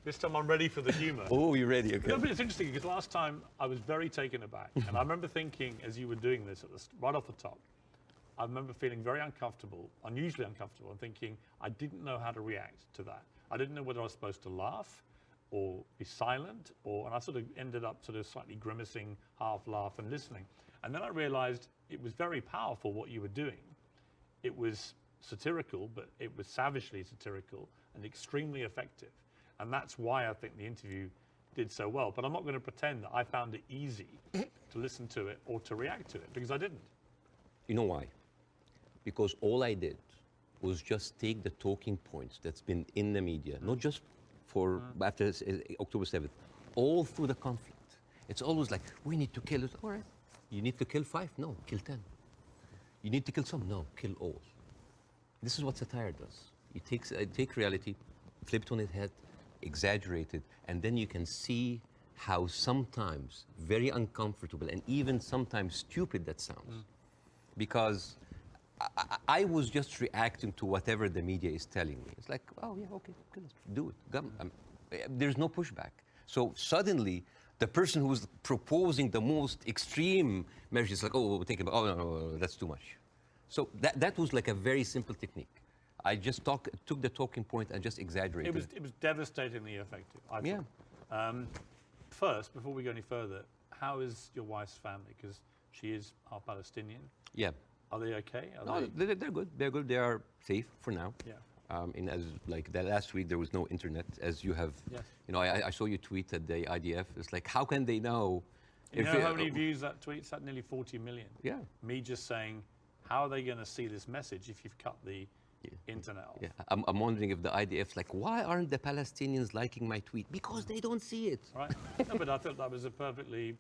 This time I'm ready for the humour. Oh, you're ready, okay. No, but it's interesting because last time I was very taken aback. And I remember thinking, as you were doing this right off the top, I remember feeling very uncomfortable, unusually uncomfortable, and thinking I didn't know how to react to that. I didn't know whether I was supposed to laugh or be silent, and I sort of ended up sort of slightly grimacing, half laugh and listening. And then I realized it was very powerful what you were doing. It was satirical, but it was savagely satirical and extremely effective. And that's why I think the interview did so well. But I'm not going to pretend that I found it easy to listen to it or to react to it, because I didn't. You know why? Because all I did was just take the talking points that's been in the media, not just for after October 7th, all through the conflict. It's always like, we need to kill it. All right. You need to kill 5? No, kill 10. You need to kill some? No, kill all. This is what satire does. It take reality, flip it on its head, exaggerate it, and then you can see how sometimes very uncomfortable and even sometimes stupid that sounds. Because I was just reacting to whatever the media is telling me. It's like, oh yeah, okay, do it. There's no pushback. So suddenly, the person who's proposing the most extreme measures is like, oh, we're thinking about, oh no, that's too much. So that was like a very simple technique. I just took the talking point and just exaggerated it. It was devastatingly effective, I thought. Yeah. First, before we go any further, how is your wife's family? Because she is half Palestinian. Yeah. Are they okay? They're good. They're good. They are safe for now. Yeah. As like that last week, there was no internet, as you have. Yes. You know, I saw you tweet at the IDF. It's like, how can they know? You know how many views that tweet's had? Nearly 40 million. Yeah. Me just saying, how are they going to see this message if you've cut the internet off? Yeah. I'm wondering if the IDF's like, why aren't the Palestinians liking my tweet? Because they don't see it. Right. No, but I thought that was a perfectly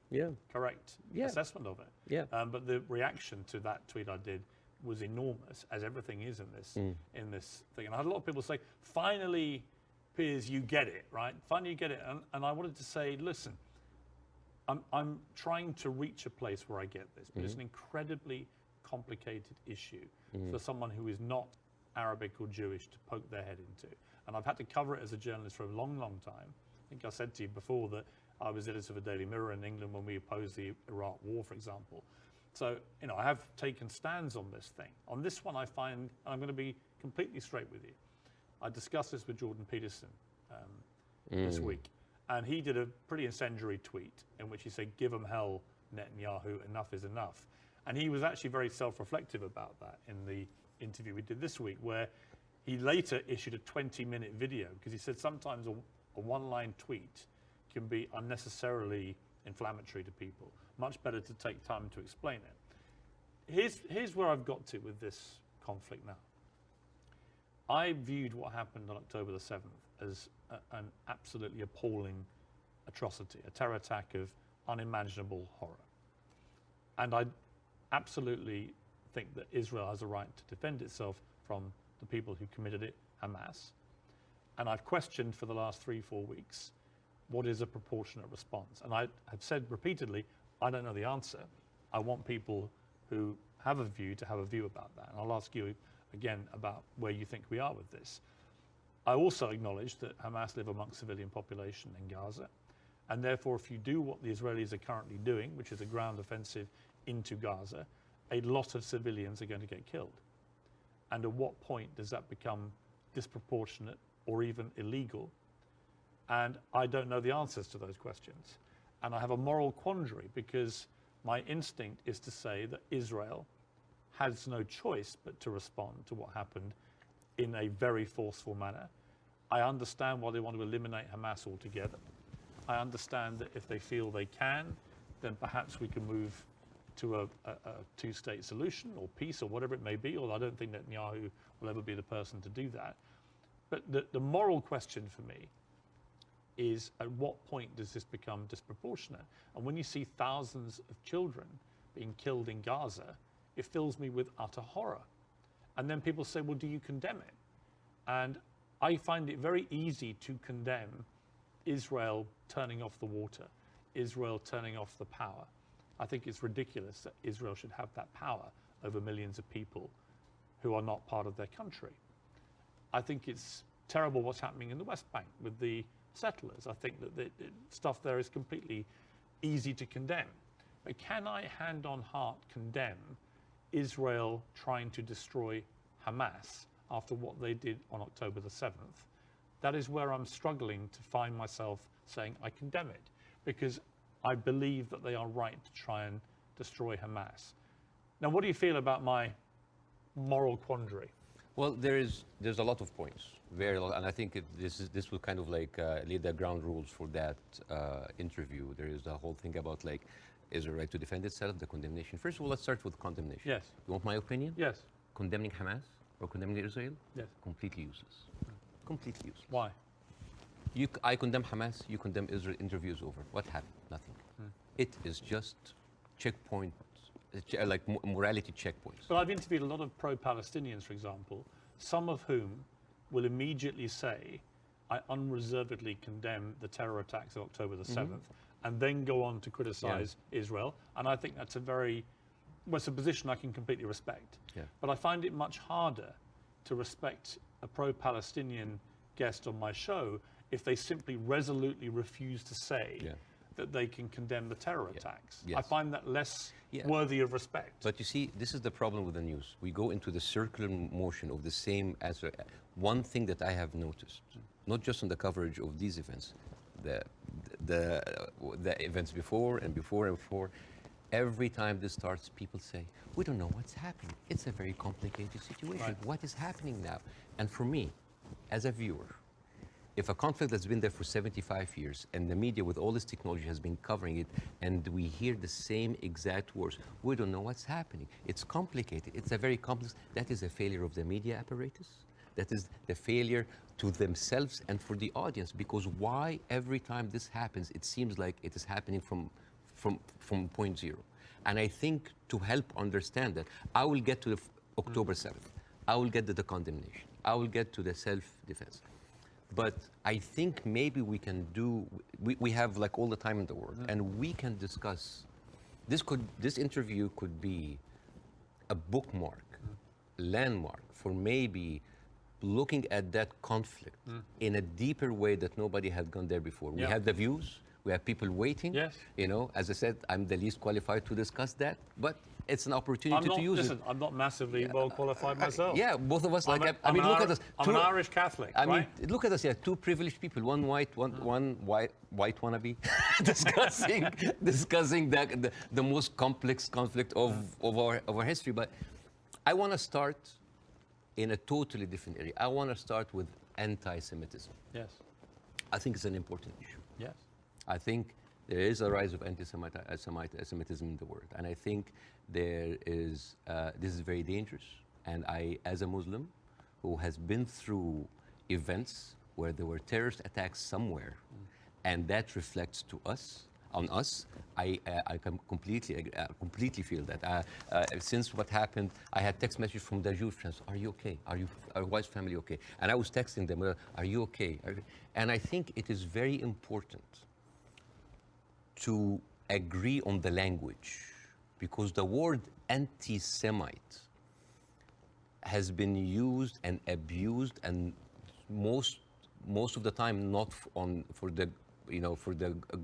correct assessment of it. Yeah. But the reaction to that tweet I did was enormous, as everything is in this thing. And I had a lot of people say, finally, Piers, you get it, right? Finally, you get it. And I wanted to say, listen, I'm trying to reach a place where I get this, but it's an incredibly complicated issue for someone who is not Arabic or Jewish to poke their head into. And I've had to cover it as a journalist for a long, long time. I think I said to you before that I was editor of the Daily Mirror in England when we opposed the Iraq War, for example. So, you know, I have taken stands on this thing. On this one, I find, and I'm going to be completely straight with you, I discussed this with Jordan Peterson this week, and he did a pretty incendiary tweet in which he said, give them hell, Netanyahu, enough is enough. And he was actually very self-reflective about that in the interview we did this week, where he later issued a 20-minute video, because he said sometimes a one-line tweet can be unnecessarily inflammatory to people. Much better to take time to explain it. Here's where I've got to with this conflict now. I viewed what happened on October the 7th as an absolutely appalling atrocity, a terror attack of unimaginable horror. And I absolutely think that Israel has a right to defend itself from the people who committed it, Hamas. And I've questioned for the last 3-4 weeks, what is a proportionate response? And I have said repeatedly, I don't know the answer. I want people who have a view to have a view about that. And I'll ask you again about where you think we are with this. I also acknowledge that Hamas live amongst civilian population in Gaza. And therefore, if you do what the Israelis are currently doing, which is a ground offensive into Gaza, a lot of civilians are going to get killed. And at what point does that become disproportionate or even illegal? And I don't know the answers to those questions. And I have a moral quandary, because my instinct is to say that Israel has no choice but to respond to what happened in a very forceful manner. I understand why they want to eliminate Hamas altogether. I understand that if they feel they can, then perhaps we can move to a two-state solution or peace or whatever it may be, although I don't think Netanyahu will ever be the person to do that. But the moral question for me is, at what point does this become disproportionate? And when you see thousands of children being killed in Gaza, it fills me with utter horror. And then people say, well, do you condemn it? And I find it very easy to condemn Israel turning off the water, Israel turning off the power. I think it's ridiculous that Israel should have that power over millions of people who are not part of their country. I think it's terrible what's happening in the West Bank with the settlers. I think that the stuff there is completely easy to condemn. But can I, hand on heart, condemn Israel trying to destroy Hamas after what they did on October the 7th? That is where I'm struggling to find myself saying I condemn it, because I believe that they are right to try and destroy Hamas. Now, what do you feel about my moral quandary? Well, there's a lot of points, very lot, and I think this will kind of like lay the ground rules for that interview. There is the whole thing about like, is it right to defend itself, the condemnation. First of all, let's start with condemnation. Yes. You want my opinion? Yes. Condemning Hamas or condemning Israel? Yes. Completely useless. Completely useless. Why? I condemn Hamas, you condemn Israel, interview is over. What happened? Nothing. It is just checkpoint, like morality checkpoints. But I've interviewed a lot of pro-Palestinians, for example, some of whom will immediately say, I unreservedly condemn the terror attacks of October the 7th, and then go on to criticize Israel. And I think that's it's a position I can completely respect. Yeah. But I find it much harder to respect a pro-Palestinian guest on my show if they simply resolutely refuse to say that they can condemn the terror attacks. Yes. I find that less worthy of respect. But you see, this is the problem with the news. We go into the circular motion of the same answer. One thing that I have noticed, not just on the coverage of these events, the events before and before and before, every time this starts, people say, we don't know what's happening. It's a very complicated situation. Right. What is happening now? And for me, as a viewer, if a conflict that's been there for 75 years and the media with all this technology has been covering it and we hear the same exact words, we don't know what's happening. It's complicated. It's a very complex, that is a failure of the media apparatus. That is the failure to themselves and for the audience, because why every time this happens, it seems like it is happening from point zero. And I think to help understand that, I will get to the October 7th. I will get to the condemnation. I will get to the self-defense. But I think maybe we can we have like all the time in the world, and we can discuss, this interview could be a bookmark, landmark for maybe looking at that conflict in a deeper way that nobody had gone there before. We have the views, we have people waiting. Yes. You know, as I said, I'm the least qualified to discuss that, but it's an opportunity to use it. I'm not massively well qualified myself. Yeah, both of us. I'm I mean, look at us. I'm an Irish Catholic, I mean, right? look at us. Yeah, two privileged people. One white, one white wannabe, discussing the most complex conflict of our history. But I want to start in a totally different area. I want to start with anti-Semitism. Yes. I think it's an important issue. Yes. I think there is a rise of anti-Semitism in the world, and I think this is very dangerous. And I, as a Muslim who has been through events where there were terrorist attacks somewhere, and that reflects on us, I can completely feel that. Since what happened, I had text message from the Jewish friends, are you okay? Are your wife's family okay? And I was texting them, are you okay? And I think it is very important to agree on the language, because the word anti-Semite has been used and abused, and most of the time not for the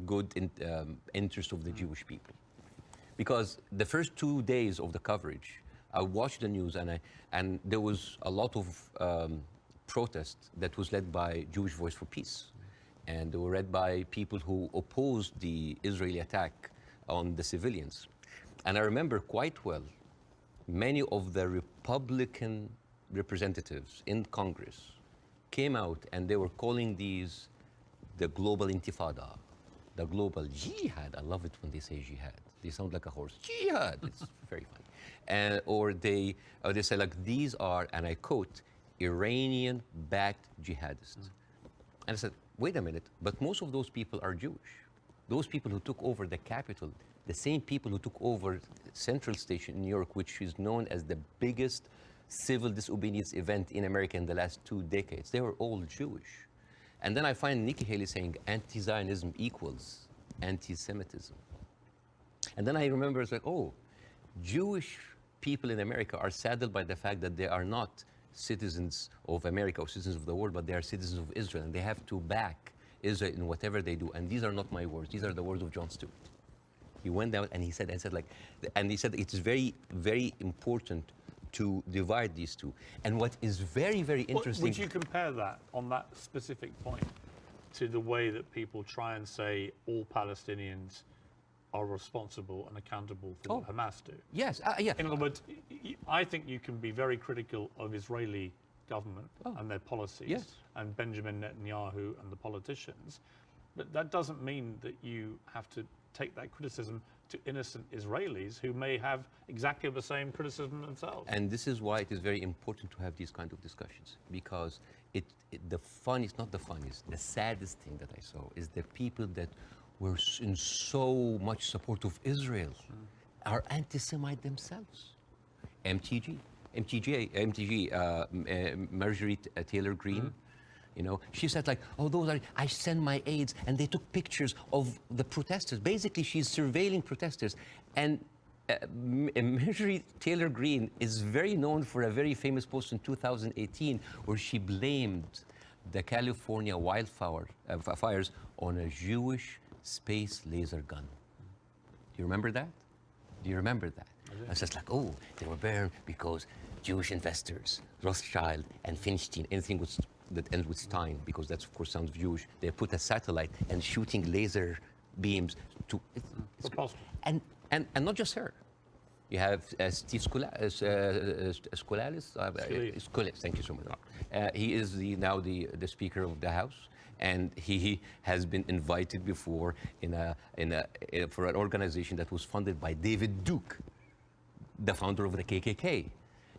good interest of the Jewish people. Because the first 2 days of the coverage, I watched the news, and there was a lot of protest that was led by Jewish Voice for Peace. And they were led by people who opposed the Israeli attack on the civilians. And I remember quite well, many of the Republican representatives in Congress came out and they were calling these the global intifada, the global jihad. I love it when they say jihad. They sound like a horse. Jihad. It's very funny. Or they say like, these are, and I quote, Iranian-backed jihadists. And I said, wait a minute, but most of those people are Jewish. Those people who took over the Capitol, the same people who took over Central Station in New York, which is known as the biggest civil disobedience event in America in the last 2 decades, they were all Jewish. And then I find Nikki Haley saying anti-Zionism equals anti-Semitism. And then I remember it's like, oh, Jewish people in America are saddened by the fact that they are not citizens of America or citizens of the world, but they are citizens of Israel, and they have to back Israel in whatever they do. And these are not my words. These are the words of Jon Stewart. He went out and he said, and he said it is very, very important to divide these two. And what is very, very interesting. Would you compare that on that specific point to the way that people try and say all Palestinians are responsible and accountable for what Hamas do? Yes, yeah. In other words, I think you can be very critical of Israeli government and their policies and Benjamin Netanyahu and the politicians, but that doesn't mean that you have to take that criticism to innocent Israelis who may have exactly the same criticism themselves. And this is why it is very important to have these kind of discussions, because the funniest, not the funniest, the saddest thing that I saw is the people that were in so much support of Israel are anti-Semite themselves. MTG, Marjorie Taylor Greene, you know, she said like, oh, I send my aides, and they took pictures of the protesters. Basically, she's surveilling protesters. And Marjorie Taylor Greene is very known for a very famous post in 2018 where she blamed the California fires on a Jewish space laser gun. Do you remember that? Do you remember that? I was just like, oh, they were burned because Jewish investors, Rothschild and Finstein, anything that ends with Stein, because that's of course sounds Jewish, they put a satellite and shooting laser beams to. It's possible. And not just her. You have Steve Scalalis. Thank you so much. He is now the Speaker of the House, and he has been invited before for an organization that was funded by David Duke, the founder of the KKK.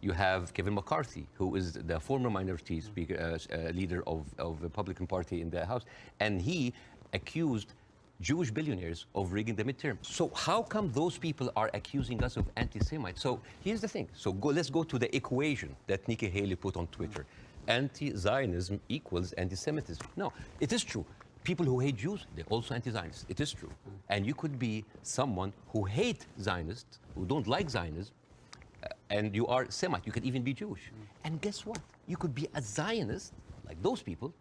You have Kevin McCarthy, who is the former minority speaker, leader of the Republican Party in the House, and he accused Jewish billionaires of rigging the midterm. So how come those people are accusing us of anti-Semites? So here's the thing. So let's go to the equation that Nikki Haley put on Twitter. Anti-Zionism equals anti-Semitism. No, it is true. People who hate Jews, they're also anti-Zionists. It is true. And you could be someone who hate Zionists, who don't like Zionism, and you are Semite. You could even be Jewish. And guess what? You could be a Zionist, like those people,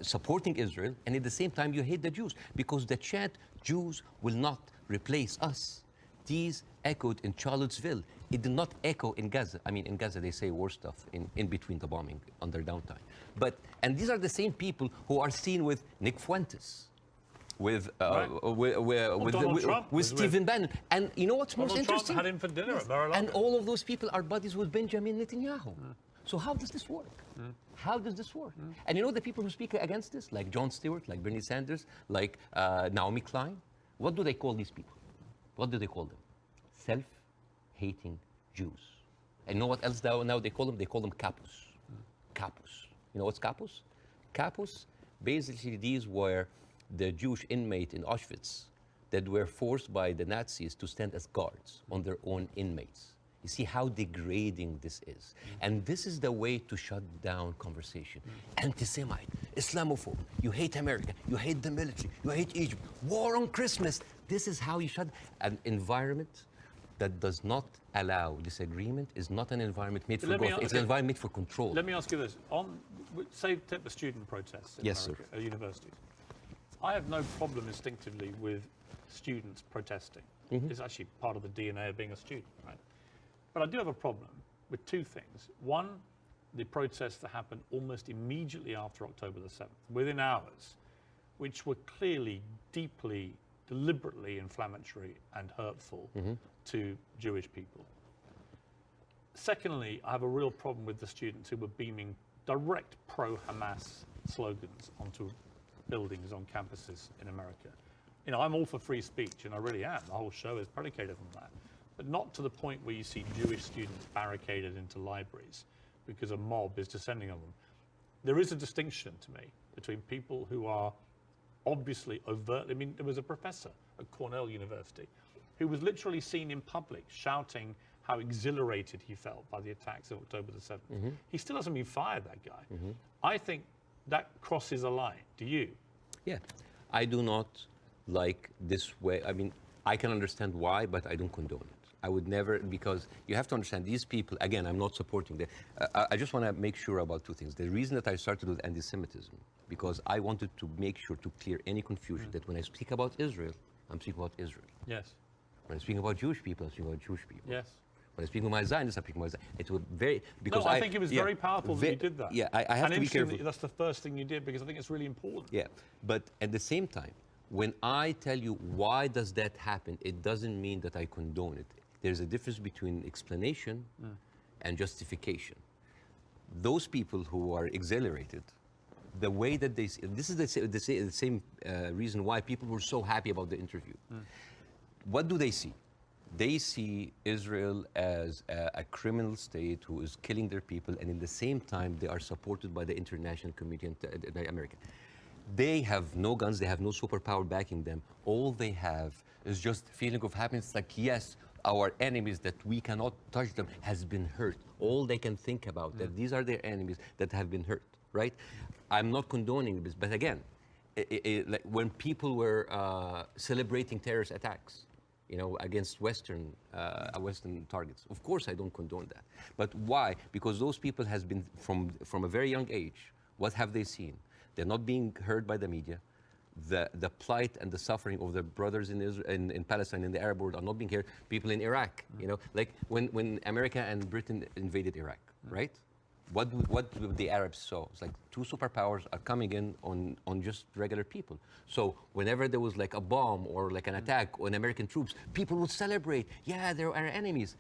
supporting Israel, and at the same time you hate the Jews, because the chant, Jews will not replace us, these echoed in Charlottesville. It did not echo in Gaza. I mean, in Gaza they say worse stuff in between the bombing, on their downtime. And these are the same people who are seen with Nick Fuentes, with Stephen Bannon. And you know what's most interesting? Trump had him for dinner at Mar-a-Lago. And all of those people are buddies with Benjamin Netanyahu. So how does this work? How does this work? And you know the people who speak against this, like Jon Stewart, like Bernie Sanders, like Naomi Klein, what do they call these people? What do they call them? Self-hating Jews. And you know what else now they call them? They call them capos. Capos. You know what's capos? Capos, basically these were the Jewish inmate in Auschwitz that were forced by the Nazis to stand as guards on their own inmates. You see how degrading this is. And this is the way to shut down conversation. Anti-Semite, Islamophobe, you hate America, you hate the military, you hate Egypt, war on Christmas. This is how you shut an environment that does not allow disagreement is not an environment made for growth. It's an environment made for control. Let me ask you this. Say, take the student protests in America, at universities. I have no problem instinctively with students protesting. It's actually part of the DNA of being a student, right? But I do have a problem with two things. One, the protests that happened almost immediately after October the 7th, within hours, which were clearly, deeply, deliberately inflammatory and hurtful to Jewish people. Secondly, I have a real problem with the students who were beaming direct pro-Hamas slogans onto buildings on campuses in America. You know, I'm all for free speech, and I really am. The whole show is predicated on that. But not to the point where you see Jewish students barricaded into libraries because a mob is descending on them. There is a distinction to me between people who are obviously overtly, I mean, there was a professor at Cornell University who was literally seen in public shouting how exhilarated he felt by the attacks of October the 7th. He still hasn't been fired, that guy. I think that crosses a line. Do you? Yeah, I do not like this way. I mean, I can understand why, but I don't condone it. I would never, because you have to understand these people, again, I'm not supporting them. I just want to make sure about two things. The reason that I started with anti-Semitism, because I wanted to make sure to clear any confusion that when I speak about Israel, I'm speaking about Israel. Yes. When I'm speaking about Jewish people, I'm speaking about Jewish people. Yes. When I speak with my Zionists, I speak with my Zionists. It was very, because no, I think it was very powerful that you did that. Yeah, I have to be careful. That's the first thing you did, because I think it's really important. Yeah, but at the same time, when I tell you why does that happen, it doesn't mean that I condone it. There's a difference between explanation and justification. Those people who are exhilarated, the way that they see, this is the same reason why people were so happy about the interview. What do they see? They see Israel as a criminal state who is killing their people, and in the same time, they are supported by the international community and the American. They have no guns, they have no superpower backing them. All they have is just feeling of happiness, like, yes, our enemies that we cannot touch them has been hurt. All they can think about, that these are their enemies that have been hurt, right? I'm not condoning this, but again, like when people were celebrating terrorist attacks, you know, against Western targets. Of course, I don't condone that. But why? Because those people has been, from a very young age, what have they seen? They're not being heard by the media. The plight and the suffering of their brothers in Israel, in Palestine, in the Arab world are not being heard. People in Iraq, you know, like when America and Britain invaded Iraq, right? What the Arabs saw? It's like two superpowers are coming in on just regular people. So whenever there was like a bomb or like an attack on American troops, people would celebrate. Yeah, they're our enemies.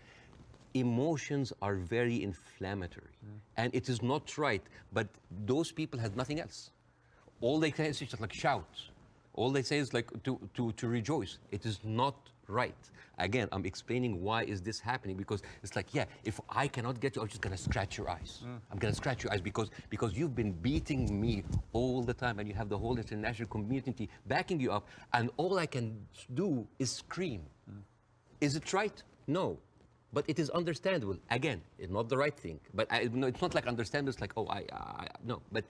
Emotions are very inflammatory, and it is not right. But those people had nothing else. All they say is just like shout. All they say is like to rejoice. It is not right. Again, I'm explaining why is this happening, because it's like, yeah, if I cannot get you, I'm just gonna scratch your eyes. I'm gonna scratch your eyes because you've been beating me all the time, and you have the whole international community backing you up, and all I can do is scream. Is it right? No. But it is understandable. Again, it's not the right thing. But no, it's not like understandable. It's like, oh, no. But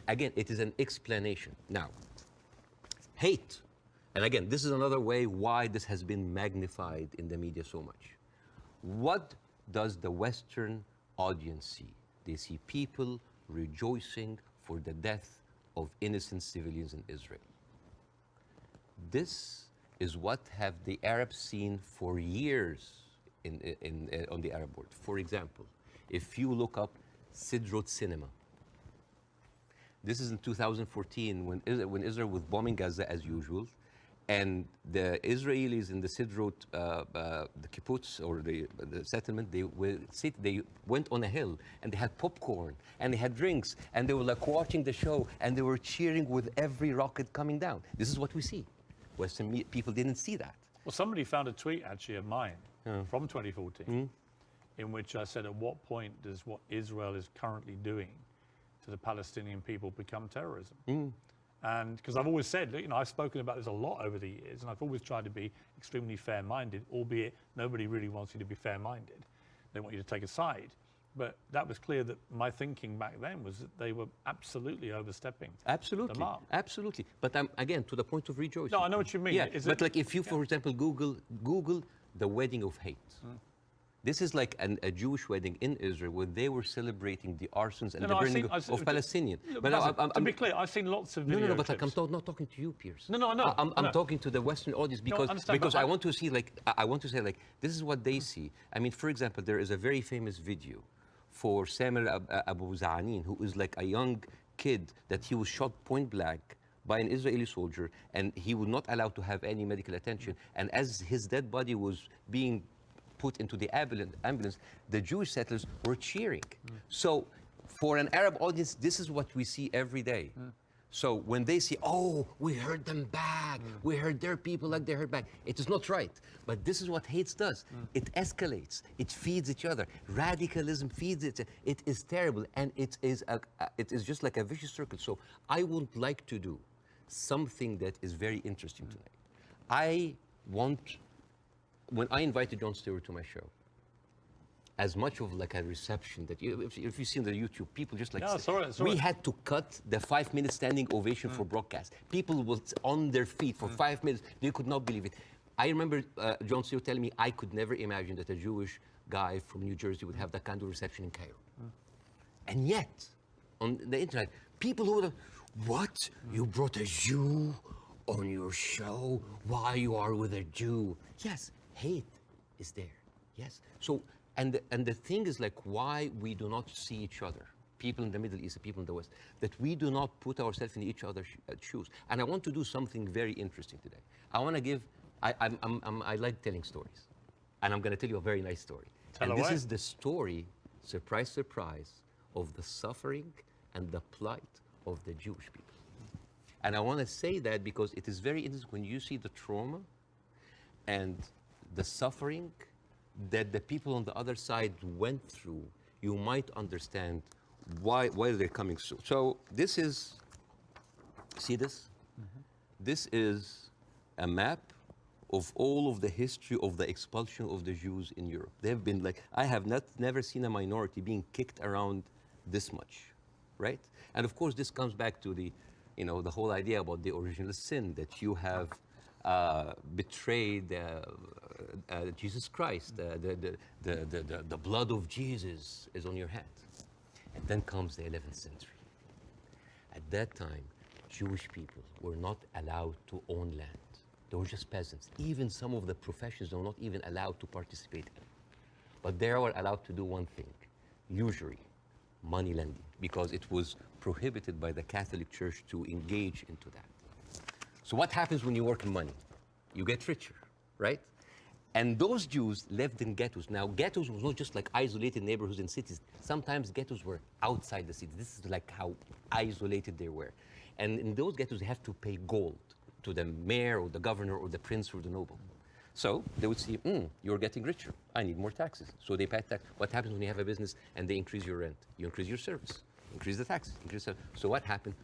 again, it is an explanation. Now, hate. And again, this is another way why this has been magnified in the media so much. What does the Western audience see? They see people rejoicing for the death of innocent civilians in Israel. This is what have the Arabs seen for years on the Arab world. For example, if you look up Sidrot cinema, this is in 2014 when Israel was bombing Gaza as usual, and the Israelis in the Sidrot, the kibbutz or the settlement, they went on a hill and they had popcorn and they had drinks and they were like watching the show and they were cheering with every rocket coming down. This is what we see. Western people didn't see that. Well, somebody found a tweet actually of mine from 2014 in which I said, at what point does what Israel is currently doing to the Palestinian people become terrorism? And because I've always said, you know, I've spoken about this a lot over the years, and I've always tried to be extremely fair-minded, albeit nobody really wants you to be fair-minded. They want you to take a side. But that was clear that my thinking back then was that they were absolutely overstepping the mark. Absolutely. But again, to the point of rejoicing. No, I know what you mean. Yeah, but like if you, for example, Google the wedding of hate. This is like a Jewish wedding in Israel where they were celebrating the arsons and the burning of Palestinians. But to be clear, I've seen lots of videos. No, but like, I'm not talking to you, Piers. No. I'm talking to the Western audience because I want to see, like, I want to say, like, this is what they see. I mean, for example, there is a very famous video for Samer Abu Za'anin, who is like a young kid that he was shot point blank by an Israeli soldier, and he was not allowed to have any medical attention. And as his dead body was being put into the ambulance, the Jewish settlers were cheering. So for an Arab audience, this is what we see every day. So when they see, oh, we heard them back, we heard their people like they heard back, it is not right. But this is what hate does. It escalates, it feeds each other. Radicalism feeds it. It is terrible, and it is just like a vicious circle. So I would like to do something that is very interesting tonight. When I invited Jon Stewart to my show, as much of like a reception that if you see on the YouTube, people just like, we had to cut the 5-minute standing ovation for broadcast. People were on their feet for 5 minutes. They could not believe it. I remember John Stewart telling me I could never imagine that a Jewish guy from New Jersey would have that kind of reception in Cairo. And yet, on the internet, people who would, what? You brought a Jew on your show? Why you are with a Jew? Yes, hate is there. Yes. So, and the thing is like why we do not see each other, people in the Middle East, people in the West, that we do not put ourselves in each other's shoes. And I want to do something very interesting today. I want to give, I like telling stories. And I'm going to tell you a very nice story. Tell and away. This is the story, surprise, surprise, of the suffering and the plight of the Jewish people. And I want to say that because it is very interesting when you see the trauma and the suffering that the people on the other side went through, you might understand why they're coming through. So this is, see this? This is a map of all of the history of the expulsion of the Jews in Europe. They've been like, I have never seen a minority being kicked around this much, right? And of course, this comes back to the, you know, the whole idea about the original sin, that you have betrayed Jesus Christ, the blood of Jesus is on your hand. And then comes the 11th century. At that time, Jewish people were not allowed to own land. They were just peasants. Even some of the professions they were not even allowed to participate in. But they were allowed to do one thing, usury, money lending, because it was prohibited by the Catholic Church to engage into that. So what happens when you work in money? You get richer, right? And those Jews lived in ghettos. Now, ghettos was not just like isolated neighborhoods in cities. Sometimes ghettos were outside the city. This is like how isolated they were. And in those ghettos, they have to pay gold to the mayor or the governor or the prince or the noble. So they would see, you're getting richer. I need more taxes. So they pay tax. What happens when you have a business and they increase your rent? You increase your service, increase the taxes. So what happened?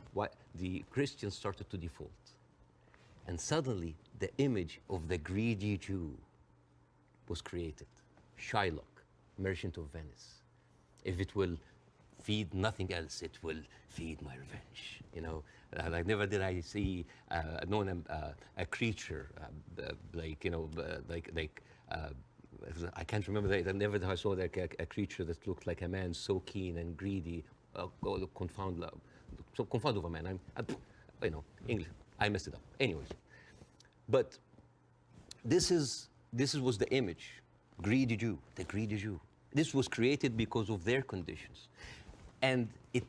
The Christians started to default. And suddenly, the image of the greedy Jew was created. Shylock, merchant of Venice. If it will feed nothing else, it will feed my revenge. You know, like never did I see a creature like, you know, I can't remember that. Never did I saw like a creature that looked like a man, so keen and greedy. Confound of a man. You know, English. I messed it up. Anyways, but this was the image, greedy Jew, the greedy Jew. This was created because of their conditions. And it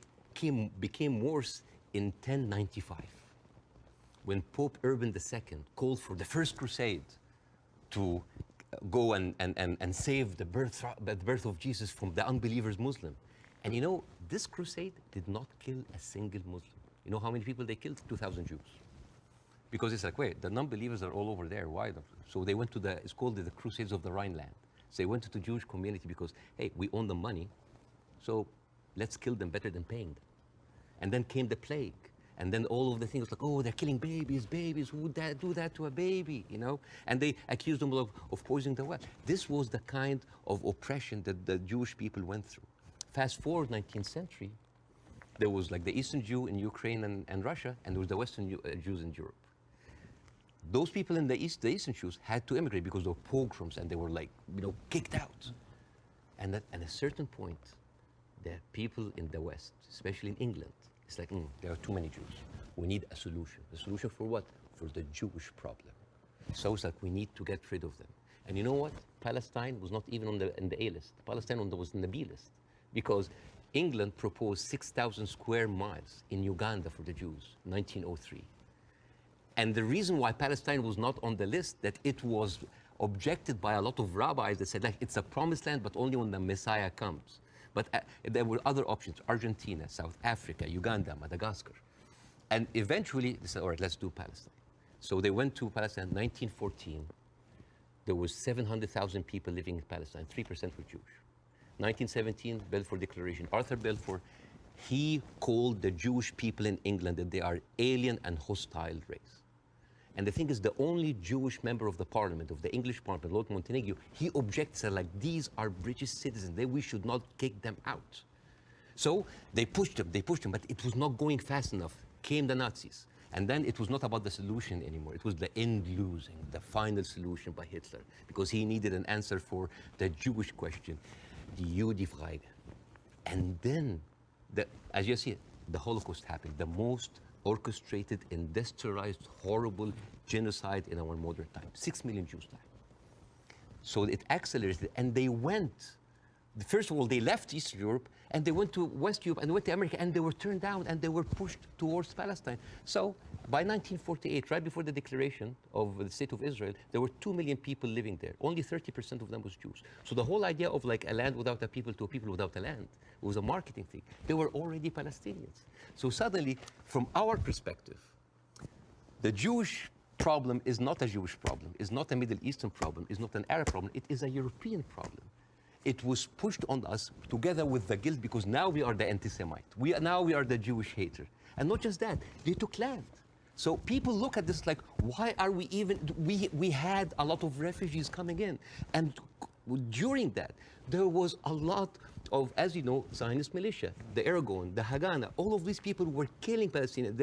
became worse in 1095, when Pope Urban II called for the first crusade to go and save the birth of Jesus from the unbelievers Muslim. And you know, this crusade did not kill a single Muslim. You know how many people they killed? 2,000 Jews. Because it's like, wait, the non-believers are all over there. Why don't? So they went to it's called the Crusades of the Rhineland. So they went to the Jewish community because, hey, we own the money, so let's kill them better than paying them. And then came the plague. And then all of the things like, oh, they're killing babies, who would do that to a baby, you know? And they accused them of poisoning the well. This was the kind of oppression that the Jewish people went through. Fast forward 19th century, there was like the Eastern Jew in Ukraine and Russia, and there was the Western Jews in Europe. Those people in the Eastern Jews had to immigrate because there were pogroms and they were like, you know, kicked out. And at a certain point, the people in the West, especially in England, it's like, there are too many Jews. We need a solution. A solution for what? For the Jewish problem. So it's like we need to get rid of them. And you know what? Palestine was not even in the A list. Palestine was in the B list. Because England proposed 6,000 square miles in Uganda for the Jews, 1903. And the reason why Palestine was not on the list, that it was objected by a lot of rabbis that said, like, it's a promised land, but only when the Messiah comes. But there were other options, Argentina, South Africa, Uganda, Madagascar. And eventually, they said, all right, let's do Palestine. So they went to Palestine in 1914. There was 700,000 people living in Palestine, 3% were Jewish. 1917, Balfour Declaration. Arthur Balfour, he called the Jewish people in England that they are alien and hostile race. And the thing is, the only Jewish member of the parliament, of the English parliament, Lord Montague, he objects, like, these are British citizens, we should not kick them out. So they pushed him, but it was not going fast enough. Came the Nazis. And then it was not about the solution anymore. It was the end losing, the final solution by Hitler, because he needed an answer for the Jewish question, die Judefrage. And then, as you see, the Holocaust happened, the most orchestrated, industrialized, horrible genocide in our modern time. 6 million Jews died. So it accelerated, and they went. First of all, they left Eastern Europe, and they went to West Europe, and they went to America, and they were turned down, and they were pushed towards Palestine. So by 1948, right before the declaration of the State of Israel, there were 2 million people living there. Only 30% of them was Jews. So the whole idea of like a land without a people to a people without a land was a marketing thing. They were already Palestinians. So suddenly, from our perspective, the Jewish problem is not a Jewish problem, is not a Middle Eastern problem, is not an Arab problem, it is a European problem. It was pushed on us together with the guilt because now we are the anti-Semite. Now we are the Jewish hater. And not just that, they took land. So people look at this like, why are we even, we had a lot of refugees coming in. And during that, there was a lot of, as you know, Zionist militia, the Aragon, the Haganah, all of these people were killing Palestinians.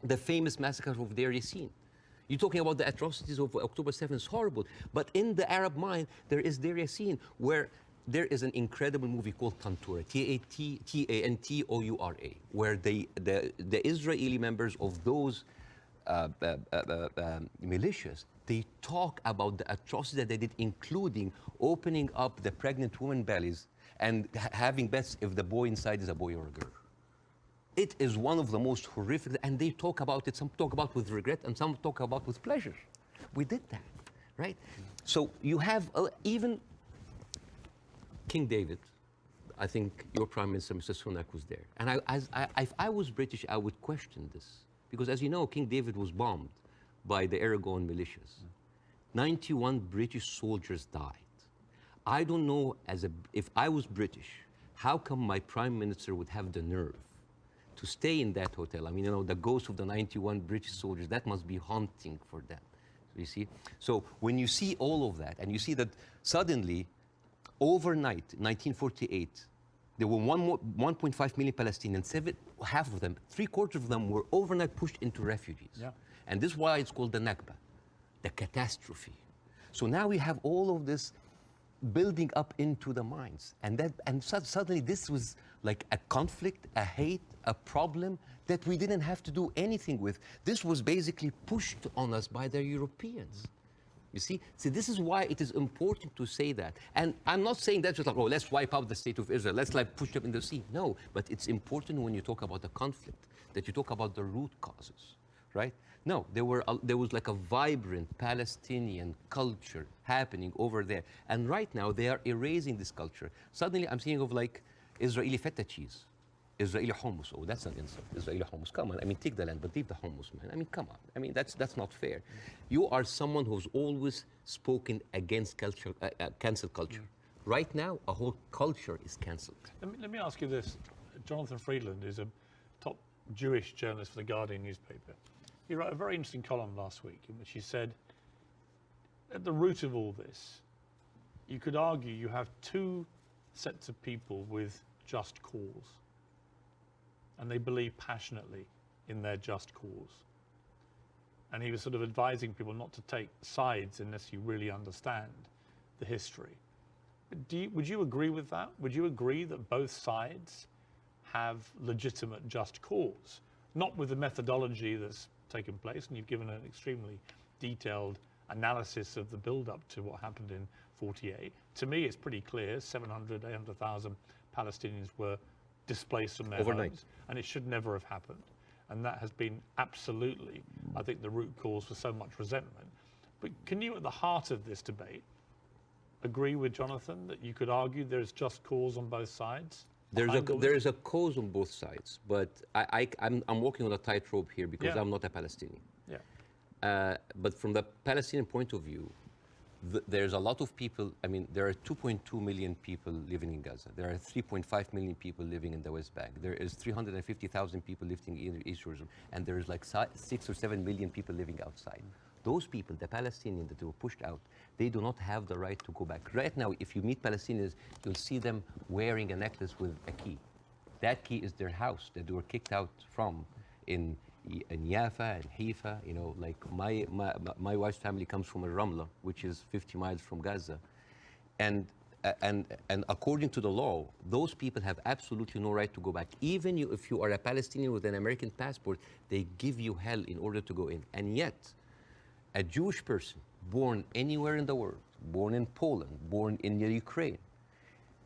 The famous massacre of Deir Yassin. You're talking about the atrocities of October 7th, it's horrible. But in the Arab mind, there is Deir Yassin, where there is an incredible movie called Tantoura, Tantoura, where the Israeli members of those militias, they talk about the atrocities that they did, including opening up the pregnant women bellies and having bets if the boy inside is a boy or a girl. It is one of the most horrific, and they talk about it, some talk about with regret, and some talk about with pleasure. We did that, right? So you have even King David, I think your Prime Minister, Mr. Sunak, was there. And if I was British, I would question this. Because as you know, King David was bombed by the Aragon militias. 91 British soldiers died. I don't know, if I was British, how come my Prime Minister would have the nerve to stay in that hotel? I mean, you know, the ghost of the 91 British soldiers, that must be haunting for them, you see? So when you see all of that, and you see that suddenly, overnight, 1948, there were 1.5 million Palestinians, half of them, 3/4 of them were overnight pushed into refugees. Yeah. And this is why it's called the Nakba, the catastrophe. So now we have all of this building up into the minds. And suddenly this was like a conflict, a hate, a problem that we didn't have to do anything with. This was basically pushed on us by the Europeans. You see? So this is why it is important to say that. And I'm not saying that just like, oh, let's wipe out the State of Israel, let's like push them in the sea. No, but it's important when you talk about the conflict, that you talk about the root causes, right? No, there was like a vibrant Palestinian culture happening over there. And right now they are erasing this culture. Suddenly I'm thinking of like Israeli feta cheese, Israeli hummus. Oh, that's an insult. Israeli hummus. Come on. I mean, take the land, but leave the hummus, man. I mean, come on. I mean, that's not fair. You are someone who's always spoken against culture, cancel culture. Right now, a whole culture is cancelled. Let me ask you this. Jonathan Friedland is a top Jewish journalist for the Guardian newspaper. He wrote a very interesting column last week in which he said, at the root of all this, you could argue you have two sets of people with just cause, and they believe passionately in their just cause. And he was sort of advising people not to take sides unless you really understand the history. Would you agree with that? Would you agree that both sides have legitimate just cause? Not with the methodology that's taken place, and you've given an extremely detailed analysis of the build-up to what happened in 48. To me, it's pretty clear 700, 800,000 Palestinians were displaced from their homes, and it should never have happened. And that has been absolutely, I think, the root cause for so much resentment. But can you, at the heart of this debate, agree with Jonathan that you could argue there's just cause on both sides? There is a cause on both sides, but I'm walking on a tightrope here because I'm not a Palestinian. Yeah. But from the Palestinian point of view, there's a lot of people. I mean, there are 2.2 million people living in Gaza. There are 3.5 million people living in the West Bank. There is 350,000 people living in East Jerusalem, and there is like 6 or 7 million people living outside. Those people, the Palestinians that were pushed out, they do not have the right to go back. Right now, if you meet Palestinians, you'll see them wearing a necklace with a key. That key is their house that they were kicked out from in and Yafa and Haifa, you know, like my wife's family comes from Ramla, which is 50 miles from Gaza. And according to the law, those people have absolutely no right to go back. Even if you are a Palestinian with an American passport, they give you hell in order to go in. And yet, a Jewish person born anywhere in the world, born in Poland, born in Ukraine,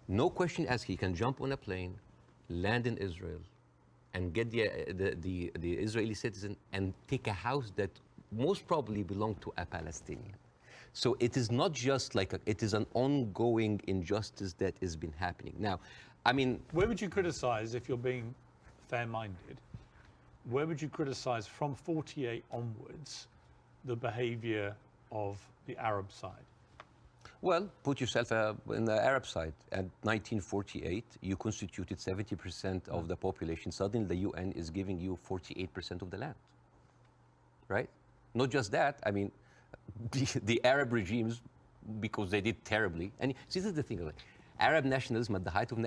no question asked, he can jump on a plane, land in Israel, and get the Israeli citizen and take a house that most probably belonged to a Palestinian. So it is not just like, it is an ongoing injustice that has been happening. Now, I mean... Where would you criticize, if you're being fair-minded, where would you criticize from 48 onwards the behavior of the Arab side? Well, put yourself in the Arab side. At 1948, you constituted 70% of the population. Suddenly, the UN is giving you 48% of the land, right? Not just that, I mean, the Arab regimes, because they did terribly, and see, this is the thing, like, Arab nationalism at the height of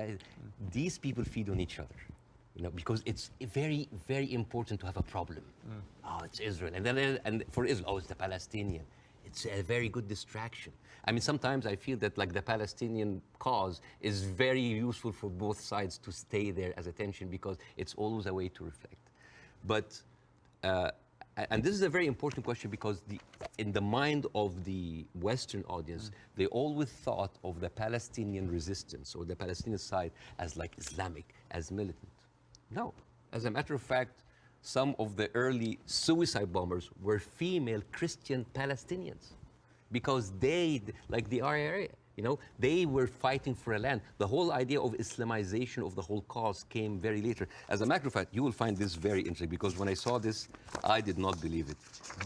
these people feed on each other, you know, because it's very, very important to have a problem. Oh, it's Israel, and then and for Israel, oh, it's the Palestinian. It's a very good distraction. I mean, sometimes I feel that like the Palestinian cause is very useful for both sides to stay there as attention, because it's always a way to reflect. But, and this is a very important question, because in the mind of the Western audience, they always thought of the Palestinian resistance or the Palestinian side as like Islamic, as militant. No, as a matter of fact, some of the early suicide bombers were female Christian Palestinians, because they, like the RIA, you know, they were fighting for a land. The whole idea of Islamization of the whole cause came very later. As a matter of fact, you will find this very interesting, because when I saw this, I did not believe it.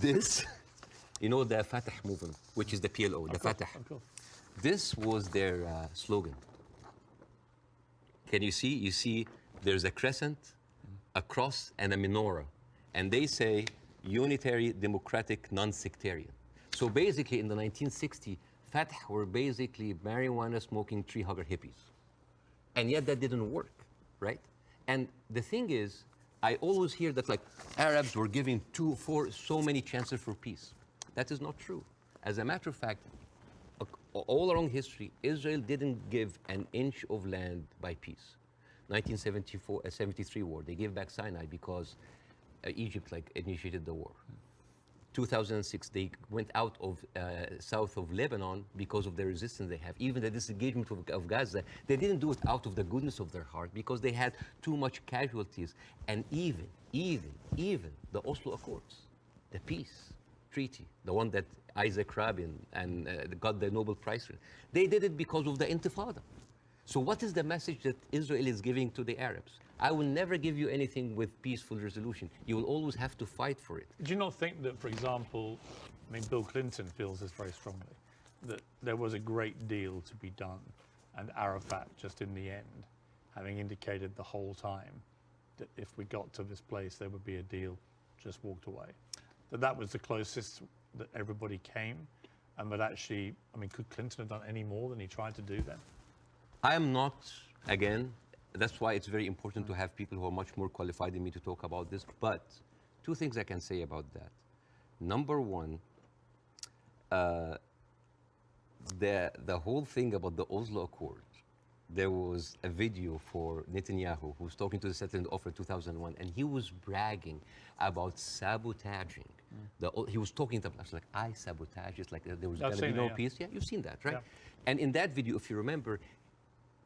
This, you know, the Fatah movement, which is the PLO, the Fatah. This was their slogan. Can you see? You see there's a crescent, a cross, and a menorah. And they say unitary, democratic, non-sectarian. So basically in the 1960s, Fatah were basically marijuana smoking tree hugger hippies. And yet that didn't work, right? And the thing is, I always hear that like Arabs were giving for so many chances for peace. That is not true. As a matter of fact, all along history, Israel didn't give an inch of land by peace. 1973 war, they gave back Sinai because Egypt like initiated the war. 2006, they went out of south of Lebanon because of the resistance they have. Even the disengagement of Gaza, they didn't do it out of the goodness of their heart, because they had too much casualties. And even the Oslo Accords, the peace treaty, the one that Isaac Rabin and got the Nobel Prize for, they did it because of the Intifada. So what is the message that Israel is giving to the Arabs? I will never give you anything with peaceful resolution. You will always have to fight for it. Do you not think that, for example, I mean, Bill Clinton feels this very strongly, that there was a great deal to be done, and Arafat, just in the end, having indicated the whole time that if we got to this place, there would be a deal, just walked away. That was the closest that everybody came, and that actually, I mean, could Clinton have done any more than he tried to do then? I am not, again, that's why it's very important to have people who are much more qualified than me to talk about this. But two things I can say about that. Number one, the whole thing about the Oslo Accord, there was a video for Netanyahu who was talking to the settlement offer 2001, and he was bragging about sabotaging. He was talking to us like, I sabotage it, like there was going to be no peace. Yeah, you've seen that, right? Yeah. And in that video, if you remember,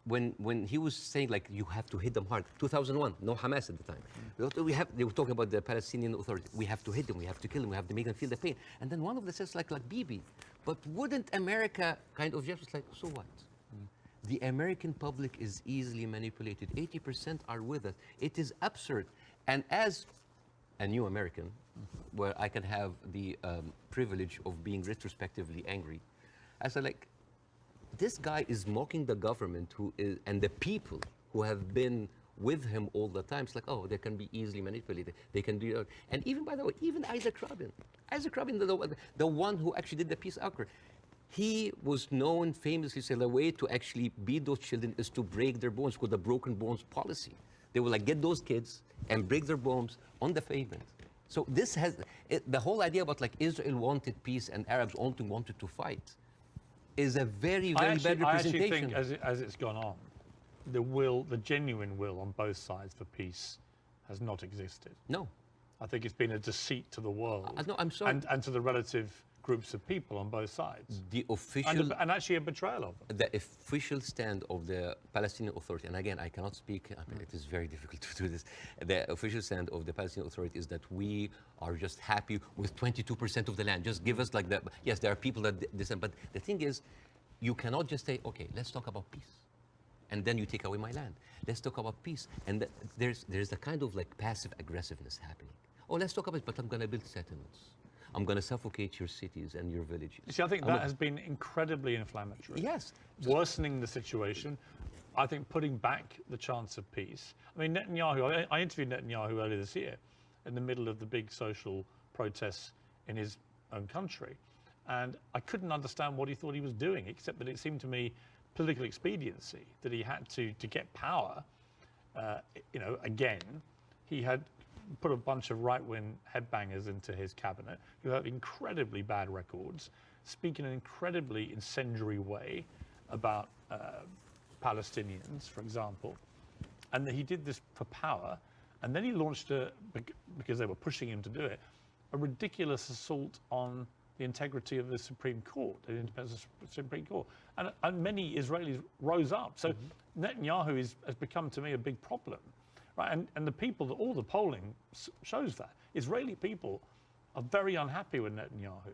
when he was saying like you have to hit them hard, 2001, no Hamas at the time. They were talking about the Palestinian Authority. We have to hit them, we have to kill them, we have to make them feel the pain. And then one of them says like Bibi, but wouldn't America kind of just like, so what? The American public is easily manipulated. 80% are with us. It is absurd. And as a new American, where I can have the privilege of being retrospectively angry, I said like, this guy is mocking the government and the people who have been with him all the time. It's like, oh, they can be easily manipulated. They can do it. And even, by the way, even Isaac Rabin, the one who actually did the peace accord, he was known famously, say, the way to actually beat those children is to break their bones, called the broken bones policy. They would like get those kids and break their bones on the pavement. So this has, the whole idea about like Israel wanted peace and Arabs only wanted to fight is a very, very bad representation. I actually think as it's gone on, the genuine will on both sides for peace has not existed. No. I think it's been a deceit to the world. No, I'm sorry. And to the relative groups of people on both sides. The official... And actually a betrayal of them. The official stand of the Palestinian Authority, and again, I cannot speak, I mean, it is very difficult to do this. The official stand of the Palestinian Authority is that we are just happy with 22% of the land. Just give us like that. Yes, there are people that dissent, but the thing is, you cannot just say, okay, let's talk about peace. And then you take away my land. Let's talk about peace. And there's a kind of like passive aggressiveness happening. Oh, let's talk about it, but I'm going to build settlements. I'm going to suffocate your cities and your villages. You see, I think that has been incredibly inflammatory. Yes. Worsening the situation. I think putting back the chance of peace. I mean, Netanyahu, I interviewed Netanyahu earlier this year in the middle of the big social protests in his own country. And I couldn't understand what he thought he was doing, except that it seemed to me political expediency, that he had to get power, you know, again. He had put a bunch of right-wing headbangers into his cabinet who have incredibly bad records, speak in an incredibly incendiary way about Palestinians, for example. And he did this for power. And then he launched, because they were pushing him to do it, a ridiculous assault on the integrity of the Supreme Court, the independence of the Supreme Court. And many Israelis rose up. So Netanyahu has become, to me, a big problem. Right? And the people, all the polling shows that. Israeli people are very unhappy with Netanyahu.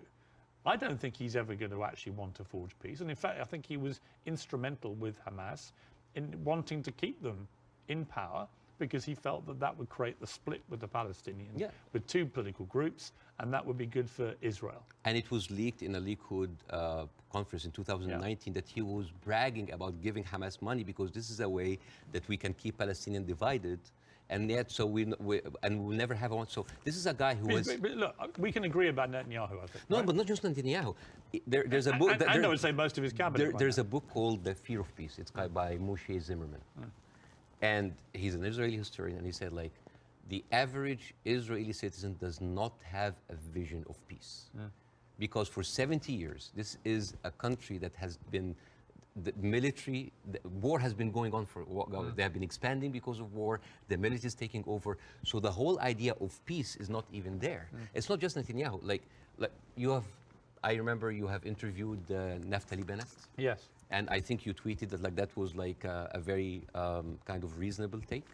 I don't think he's ever going to actually want to forge peace. And in fact, I think he was instrumental with Hamas in wanting to keep them in power because he felt that that would create the split with the Palestinians, with two political groups, and that would be good for Israel. And it was leaked in a Likud conference in 2019 that he was bragging about giving Hamas money because this is a way that we can keep Palestinians divided. And yet, so we'll never have one. So this is a guy who was... But look, we can agree about Netanyahu, I think. No, right? But not just Netanyahu. There's a book... And I would say most of his cabinet. There's a book called The Fear of Peace. It's by Moshe Zimmerman. And he's an Israeli historian, and he said, like, the average Israeli citizen does not have a vision of peace. Because for 70 years, this is a country that has been... The military, the war has been going on for, they have been expanding because of war, the military is taking over. So the whole idea of peace is not even there. It's not just Netanyahu. Like you have, I remember you have interviewed Naftali Bennett. Yes. And I think you tweeted that like that was like a very kind of reasonable take.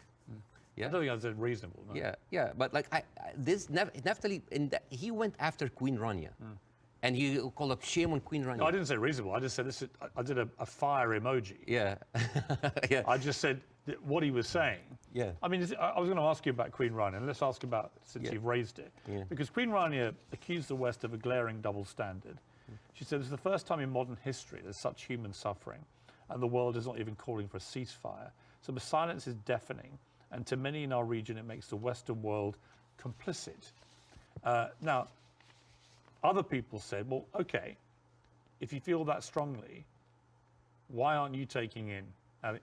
Yeah. I don't think I said reasonable. No. Yeah. But like this Naftali, he went after Queen Rania. And he called up shame on Queen Rania. No, I didn't say reasonable. I just said this. I did a fire emoji. Yeah. I just said what he was saying. Yeah. I mean, I was going to ask you about Queen Rania, and let's ask about since you've raised it, because Queen Rania accused the West of a glaring double standard. She said it's the first time in modern history there's such human suffering, and the world is not even calling for a ceasefire. So the silence is deafening, and to many in our region, it makes the Western world complicit. Now. Other people said, well, okay, if you feel that strongly, why aren't you taking in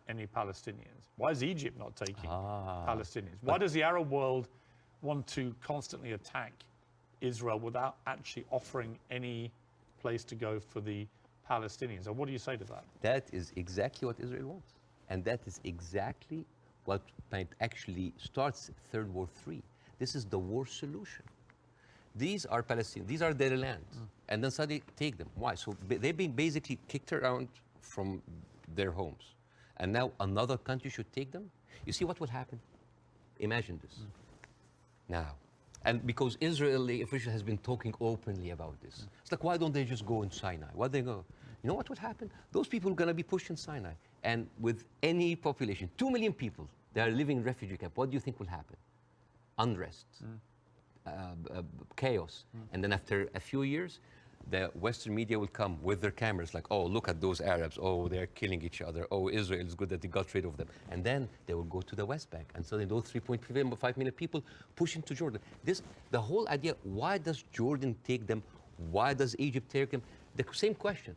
any Palestinians? Why is Egypt not taking Palestinians? Why does the Arab world want to constantly attack Israel without actually offering any place to go for the Palestinians? And what do you say to that? That is exactly what Israel wants. And that is exactly what actually starts Third War III. This is the war solution. These are Palestinians, these are their lands, and then suddenly take them. Why? So they've been basically kicked around from their homes, and now another country should take them? You see what will happen? Imagine this. Now, and because Israeli official has been talking openly about this, it's like, why don't they just go in Sinai? Why they go? You know what would happen? Those people are going to be pushed in Sinai, and with any population, 2 million people, they are living in refugee camp. What do you think will happen? Unrest. Chaos. And then after a few years, the Western media will come with their cameras like, oh, look at those Arabs. Oh, they're killing each other. Oh, Israel is good that they got rid of them. And then they will go to the West Bank. And suddenly those 3.5 million people push into Jordan. The whole idea, why does Jordan take them? Why does Egypt take them? The same question.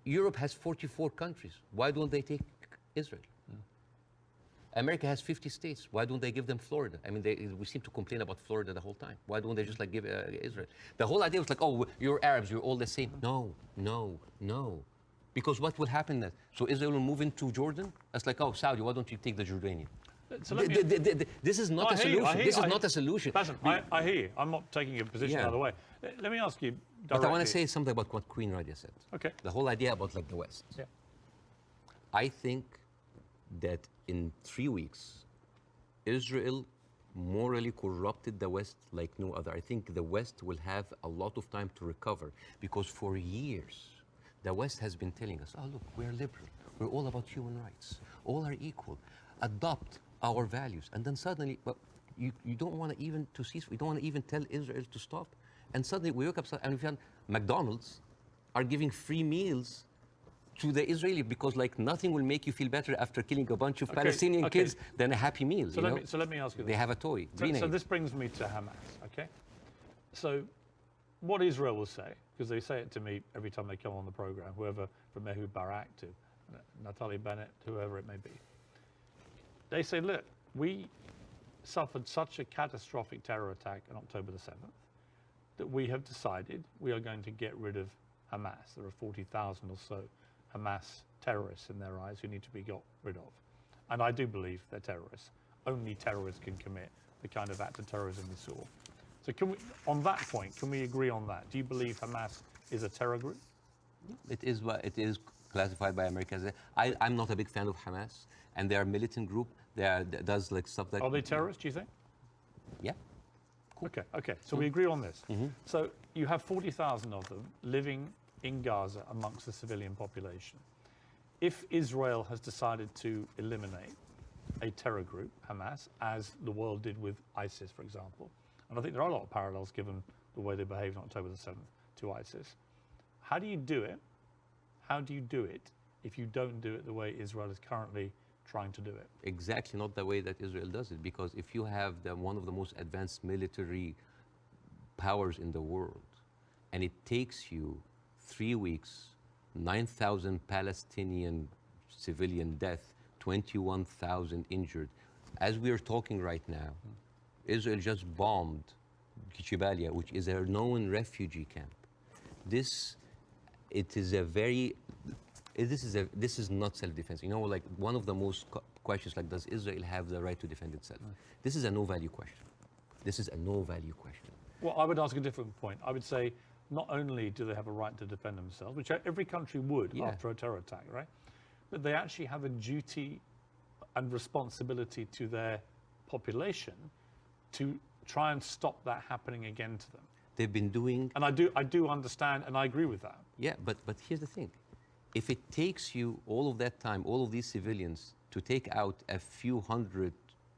Europe has 44 countries. Why don't they take Israel? America has 50 states. Why don't they give them Florida? I mean, we seem to complain about Florida the whole time. Why don't they just like give Israel? The whole idea was like, oh, you're Arabs, you're all the same. No, no, no. Because what will happen then? So Israel will move into Jordan? That's like, oh, Saudi, why don't you take the Jordanian? So this is not a solution. This is not a solution. Listen, I hear you. I'm not taking a position Yeah. either way. Let me ask you directly. But I want to say something about what Queen Radia said. Okay. The whole idea about like the West. Yeah. I think that in 3 weeks, Israel morally corrupted the West like no other. I think the West will have a lot of time to recover because for years, the West has been telling us, oh, look, we're liberal. We're all about human rights. All are equal. Adopt our values. And then suddenly, well, you don't want to even to cease. We don't want to even tell Israel to stop. And suddenly we wake up and we found McDonald's are giving free meals to the Israeli because like nothing will make you feel better after killing a bunch of Palestinian kids than a Happy Meal. So let me ask you this. They have a toy. So this brings me to Hamas, okay? So what Israel will say, because they say it to me every time they come on the program, whoever from Ehud Barak to Naftali Bennett, whoever it may be, they say, look, we suffered such a catastrophic terror attack on October the 7th that we have decided we are going to get rid of Hamas. There are 40,000 or so Hamas terrorists in their eyes who need to be got rid of. And I do believe they're terrorists. Only terrorists can commit the kind of act of terrorism we saw. So can we, on that point, can we agree on that? Do you believe Hamas is a terror group? It is classified by America as I'm not a big fan of Hamas, and they are a militant group. That does like stuff like. Are they terrorists, do you think? Yeah. Cool. Okay. So we agree on this. So you have 40,000 of them living in Gaza amongst the civilian population. If Israel has decided to eliminate a terror group, Hamas, as the world did with ISIS, for example, and I think there are a lot of parallels given the way they behaved on October the 7th to ISIS, how do you do it? How do you do it if you don't do it the way Israel is currently trying to do it? Exactly not the way that Israel does it, because if you have one of the most advanced military powers in the world, and it takes you 3 weeks, 9,000 Palestinian civilian death, 21,000 injured. As we are talking right now, Israel just bombed Jabalia, which is a known refugee camp. This is not self-defense. You know, like one of the most questions, like, does Israel have the right to defend itself? This is a no-value question. This is a no-value question. Well, I would ask a different point. I would say, not only do they have a right to defend themselves, which every country would after a terror attack, right? But they actually have a duty and responsibility to their population to try and stop that happening again to them. They've been doing... And I do understand, and I agree with that. Yeah, but here's the thing. If it takes you all of that time, all of these civilians, to take out a few hundred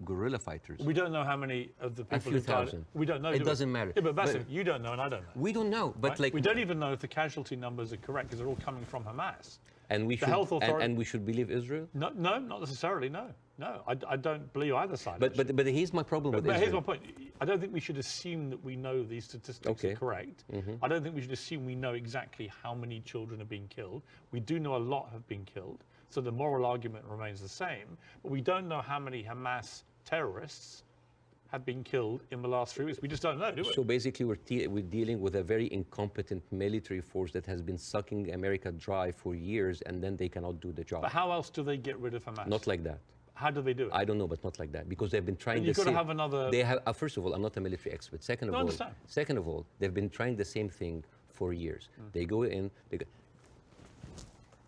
guerrilla fighters... We don't know how many of the people who died. We don't know. It doesn't matter. Yeah, but Basim, you don't know and I don't know. We don't know, but right? like... We don't even know if the casualty numbers are correct because they're all coming from Hamas. And we should, and we should believe Israel? No, not necessarily, no. No, I don't believe either side. But here's my problem with Israel. But here's my point. I don't think we should assume that we know these statistics are correct. I don't think we should assume we know exactly how many children are being killed. We do know a lot have been killed, so the moral argument remains the same. But we don't know how many Hamas terrorists have been killed in the last 3 weeks. We just don't know, do we? So basically, we're dealing with a very incompetent military force that has been sucking America dry for years, and then they cannot do the job. But how else do they get rid of Hamas? Not like that. How do they do it? I don't know, but not like that, because they've been trying. You've got to have another. They have. First of all, I'm not a military expert. Second of all, they've been trying the same thing for years. They go in.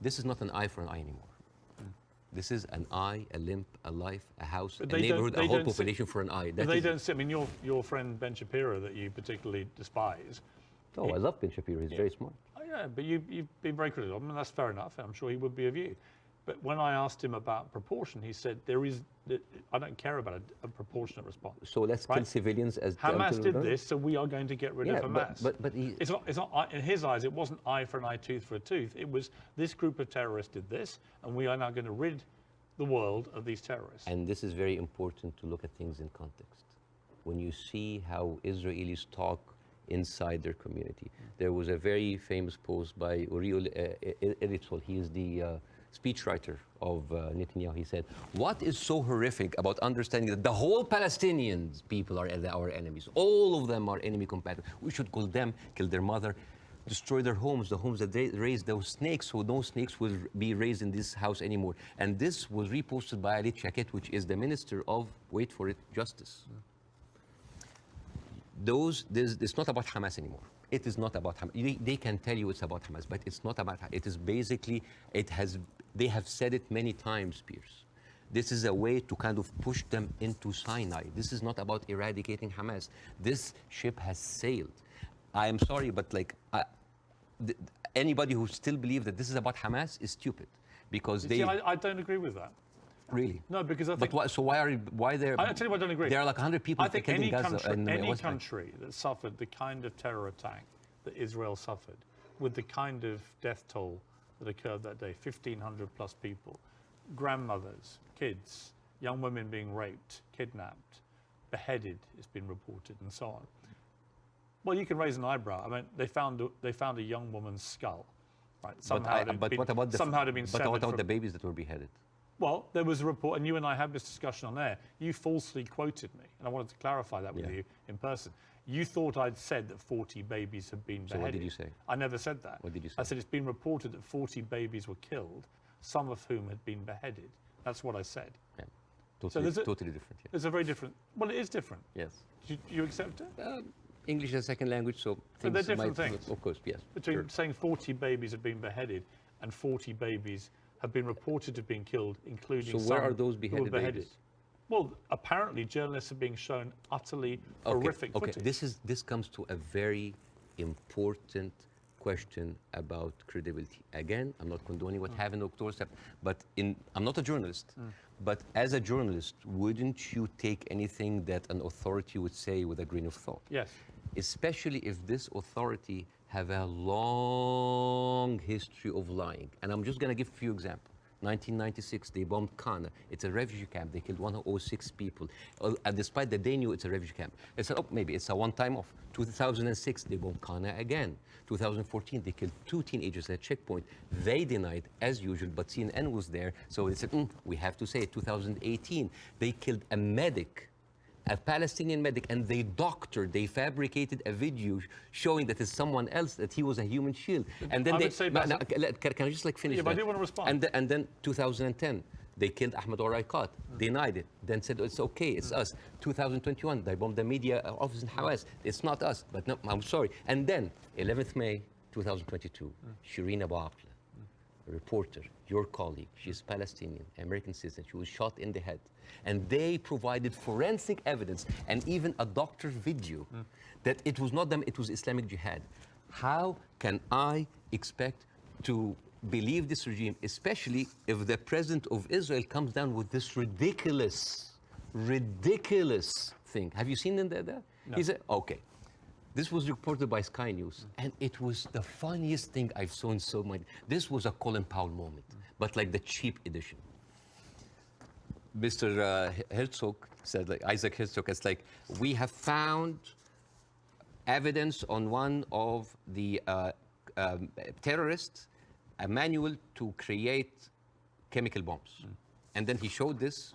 This is not an eye for an eye anymore. This is an eye, a limb, a life, a house, a neighborhood, a whole population for an eye. They don't sit. I mean, your friend Ben Shapiro that you particularly despise. Oh, I love Ben Shapiro. He's very smart. Oh, yeah, but you've been very critical of him, and that's fair enough. I'm sure he would be of you. But when I asked him about proportion, he said I don't care about a proportionate response. So let's kill civilians as Hamas did this, so we are going to get rid of Hamas. But it's not in his eyes. It wasn't eye for an eye, tooth for a tooth. It was this group of terrorists did this, and we are now going to rid the world of these terrorists. And this is very important to look at things in context. When you see how Israelis talk inside their community, there was a very famous post by Uriel Eritzol. He is the speechwriter of Netanyahu. He said, "What is so horrific about understanding that the whole Palestinians people are our enemies? All of them are enemy combatants. We should kill them, kill their mother, destroy their homes, the homes that they raised those snakes, so no snakes will be raised in this house anymore." And this was reposted by Ali Chaket, which is the minister of, wait for it, justice. It's not about Hamas anymore. It is not about Hamas. They can tell you it's about Hamas, but it's not about Hamas. It is basically, they have said it many times, Piers. This is a way to kind of push them into Sinai. This is not about eradicating Hamas. This ship has sailed. I am sorry, but like, anybody who still believes that this is about Hamas is stupid, because See, I don't agree with that. Really? No, because I think... But why there... I'll tell you why I don't agree. There are like 100 people I think killed any in Gaza. country that suffered the kind of terror attack that Israel suffered, with the kind of death toll that occurred that day, 1,500 plus people, grandmothers, kids, young women being raped, kidnapped, beheaded, it's been reported, and so on. Well, you can raise an eyebrow. I mean, they found a young woman's skull, right? But what about the babies that were beheaded? Well, there was a report, and you and I had this discussion on air. You falsely quoted me, and I wanted to clarify that with you in person. You thought I'd said that 40 babies had been beheaded. So what did you say? I never said that. What did you say? I said it's been reported that 40 babies were killed, some of whom had been beheaded. That's what I said. Yeah. Totally different. Yeah. It's a very different... Well, it is different. Yes. Do you accept it? English is a second language, so they're different things. Of course, yes. Between saying 40 babies have been beheaded and 40 babies have been reported to have been killed, including some where are those who were beheaded. Babies? Well, apparently journalists are being shown utterly horrific footage. This comes to a very important question about credibility. Again, I'm not condoning what happened on October 7th, but I'm not a journalist. But as a journalist, wouldn't you take anything that an authority would say with a grain of thought? Yes. Especially if this authority have a long history of lying. And I'm just going to give a few examples. 1996, they bombed Kana. It's a refugee camp. They killed 106 people. Despite that they knew it's a refugee camp. They said, oh, maybe it's a one-time off. 2006, they bombed Kana again. 2014, they killed 2 teenagers at a checkpoint. They denied, as usual, but CNN was there. So they said, we have to say it. 2018, they killed a medic, a Palestinian medic, and they fabricated a video showing that it's someone else, that he was a human shield. And then can I just like finish that? But I do want to respond. And then 2010, they killed Ahmed Oraiqat, denied it, then said, it's okay, it's us. 2021, they bombed the media office in Hawaii. It's not us, but no, I'm sorry. And then 11th May 2022, Shireen Abu Akleh, a reporter, your colleague, she's Palestinian, American citizen, she was shot in the head. And they provided forensic evidence and even a doctor's video that it was not them, it was Islamic Jihad. How can I expect to believe this regime, especially if the president of Israel comes down with this ridiculous thing? Have you seen him there? No. He said, okay. This was reported by Sky News, and it was the funniest thing I've seen so much. This was a Colin Powell moment, but like the cheap edition. Mr. Herzog said, like Isaac Herzog, it's like, we have found evidence on one of the terrorists, a manual to create chemical bombs. And then he showed this,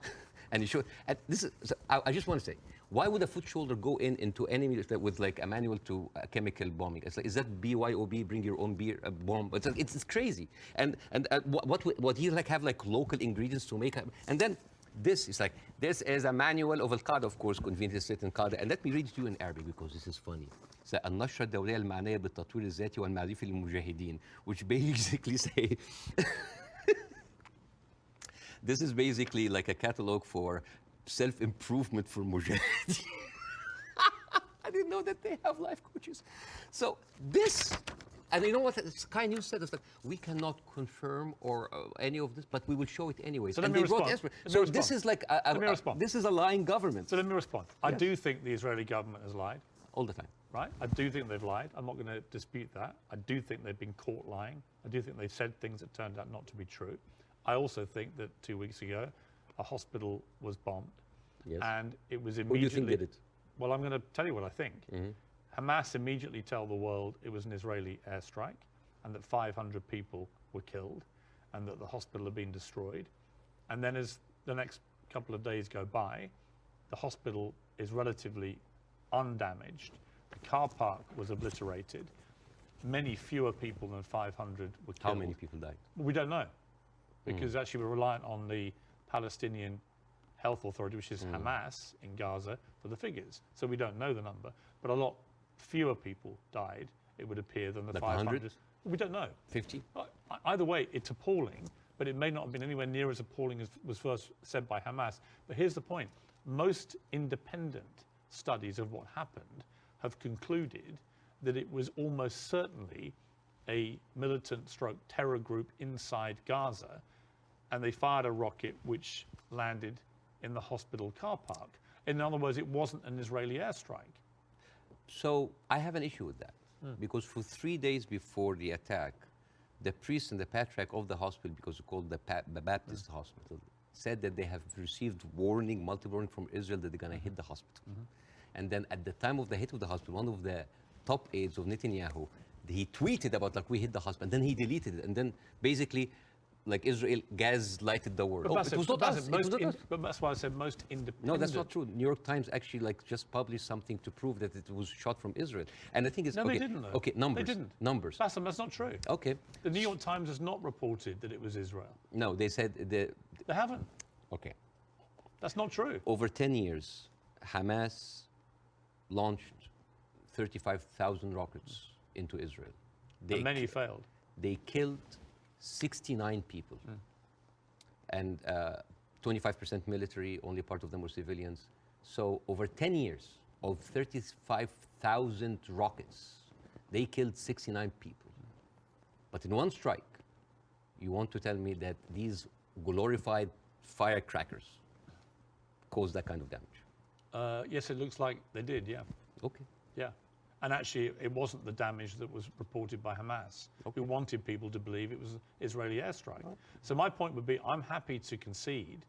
and he showed, and this is, so I just want to say, why would a foot soldier go into enemy with like a manual to chemical bombing? It's like, is that BYOB, bring your own beer, bomb? It's crazy. And what he like have like local ingredients to make, and then this is like, this is a manual of Al-Qaeda, of course, conveniently written Qaeda. And let me read it to you in Arabic because this is funny. So, النشرة الدولية المعنية بالتطوير الذاتي والمعرفي للمجاهدين, which basically say, this is basically like a catalog for self-improvement for mujahideen. I didn't know that they have life coaches. So this, and you know what Sky News said? It's like, we cannot confirm or any of this, but we will show it anyways. So let me respond. So this is like this is a lying government. So let me respond. Yes. I do think the Israeli government has lied. All the time. Right? I do think they've lied. I'm not going to dispute that. I do think they've been caught lying. I do think they've said things that turned out not to be true. I also think that 2 weeks ago, a hospital was bombed. Yes. And it was immediately... Who do you think did it? Well, I'm going to tell you what I think. Hamas immediately tell the world it was an Israeli airstrike and that 500 people were killed. and that the hospital had been destroyed. And then as the next couple of days go by, the hospital is relatively undamaged. The car park was obliterated. Many fewer people than 500 were killed. How many people died? We don't know, because actually we're reliant on the Palestinian Health Authority, which is Hamas in Gaza, for the figures. So we don't know the number, but a lot fewer people died, it would appear, than the Like 500. 100? We don't know. 50? Either way, it's appalling, but it may not have been anywhere near as appalling as was first said by Hamas. But here's the point. Most independent studies of what happened have concluded that it was almost certainly a militant stroke terror group inside Gaza, and they fired a rocket which landed in the hospital car park. In other words, it wasn't an Israeli airstrike. So I have an issue with that, because for 3 days before the attack, the priest and the patriarch of the hospital, because it's called the Baptist hospital, said that they have received multiple warning from Israel that they're going to hit the hospital. And then at the time of the hit of the hospital, one of the top aides of Netanyahu, he tweeted about like we hit the hospital, and then he deleted it, and then basically like Israel gaslighted the world. But It was not us. It was not us. but that's why I said most independent. No, that's not true. New York Times actually like just published something to prove that it was shot from Israel. And the thing is, No, okay, they didn't, though. okay, numbers. They didn't. Numbers. That's not true. Okay. The New York Times has not reported that it was Israel. No, they said They haven't. okay. That's not true. Over 10 years, Hamas launched 35,000 rockets into Israel. And many failed. They killed 69 people. And 25% military, only part of them were civilians. So over 10 years of 35,000 rockets, they killed 69 people. But in one strike, you want to tell me that these glorified firecrackers caused that kind of damage? Yes, it looks like they did, yeah. Okay. Yeah. And actually, it wasn't the damage that was reported by Hamas, who wanted people to believe it was an Israeli airstrike. So my point would be, I'm happy to concede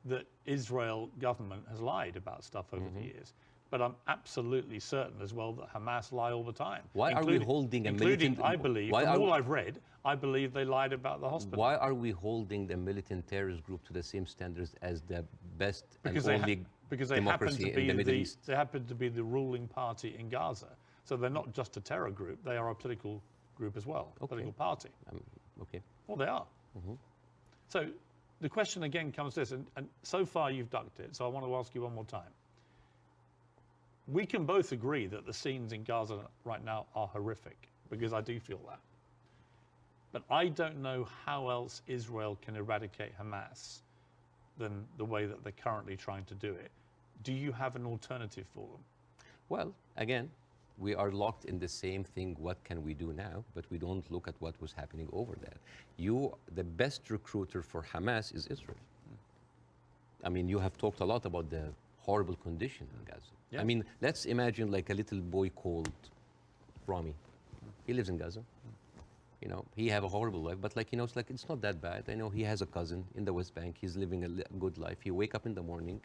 that Israel government has lied about stuff over the years. But I'm absolutely certain as well that Hamas lie all the time. Why are we holding a militant? militant... I believe, from all I've read, I believe they lied about the hospital. Why are we holding the militant terrorist group to the same standards as the best Because and only they happen democracy to be in the Middle East? They happen to be the ruling party in Gaza. So they're not just a terror group, they are a political group as well, a political party. Okay. Well, they are. So the question again comes this, and so far you've ducked it, so I want to ask you one more time. We can both agree that the scenes in Gaza right now are horrific, because I do feel that. But I don't know how else Israel can eradicate Hamas than the way that they're currently trying to do it. Do you have an alternative for them? Well, again, we are locked in the same thing, what can we do now? But we don't look at what was happening over there. The best recruiter for Hamas is Israel. I mean, you have talked a lot about the horrible condition in Gaza. Yeah. I mean, let's imagine like a little boy called Rami. He lives in Gaza. You know, he have a horrible life, but like, you know, it's not that bad. I know he has a cousin in the West Bank. He's living a good life. He wake up in the morning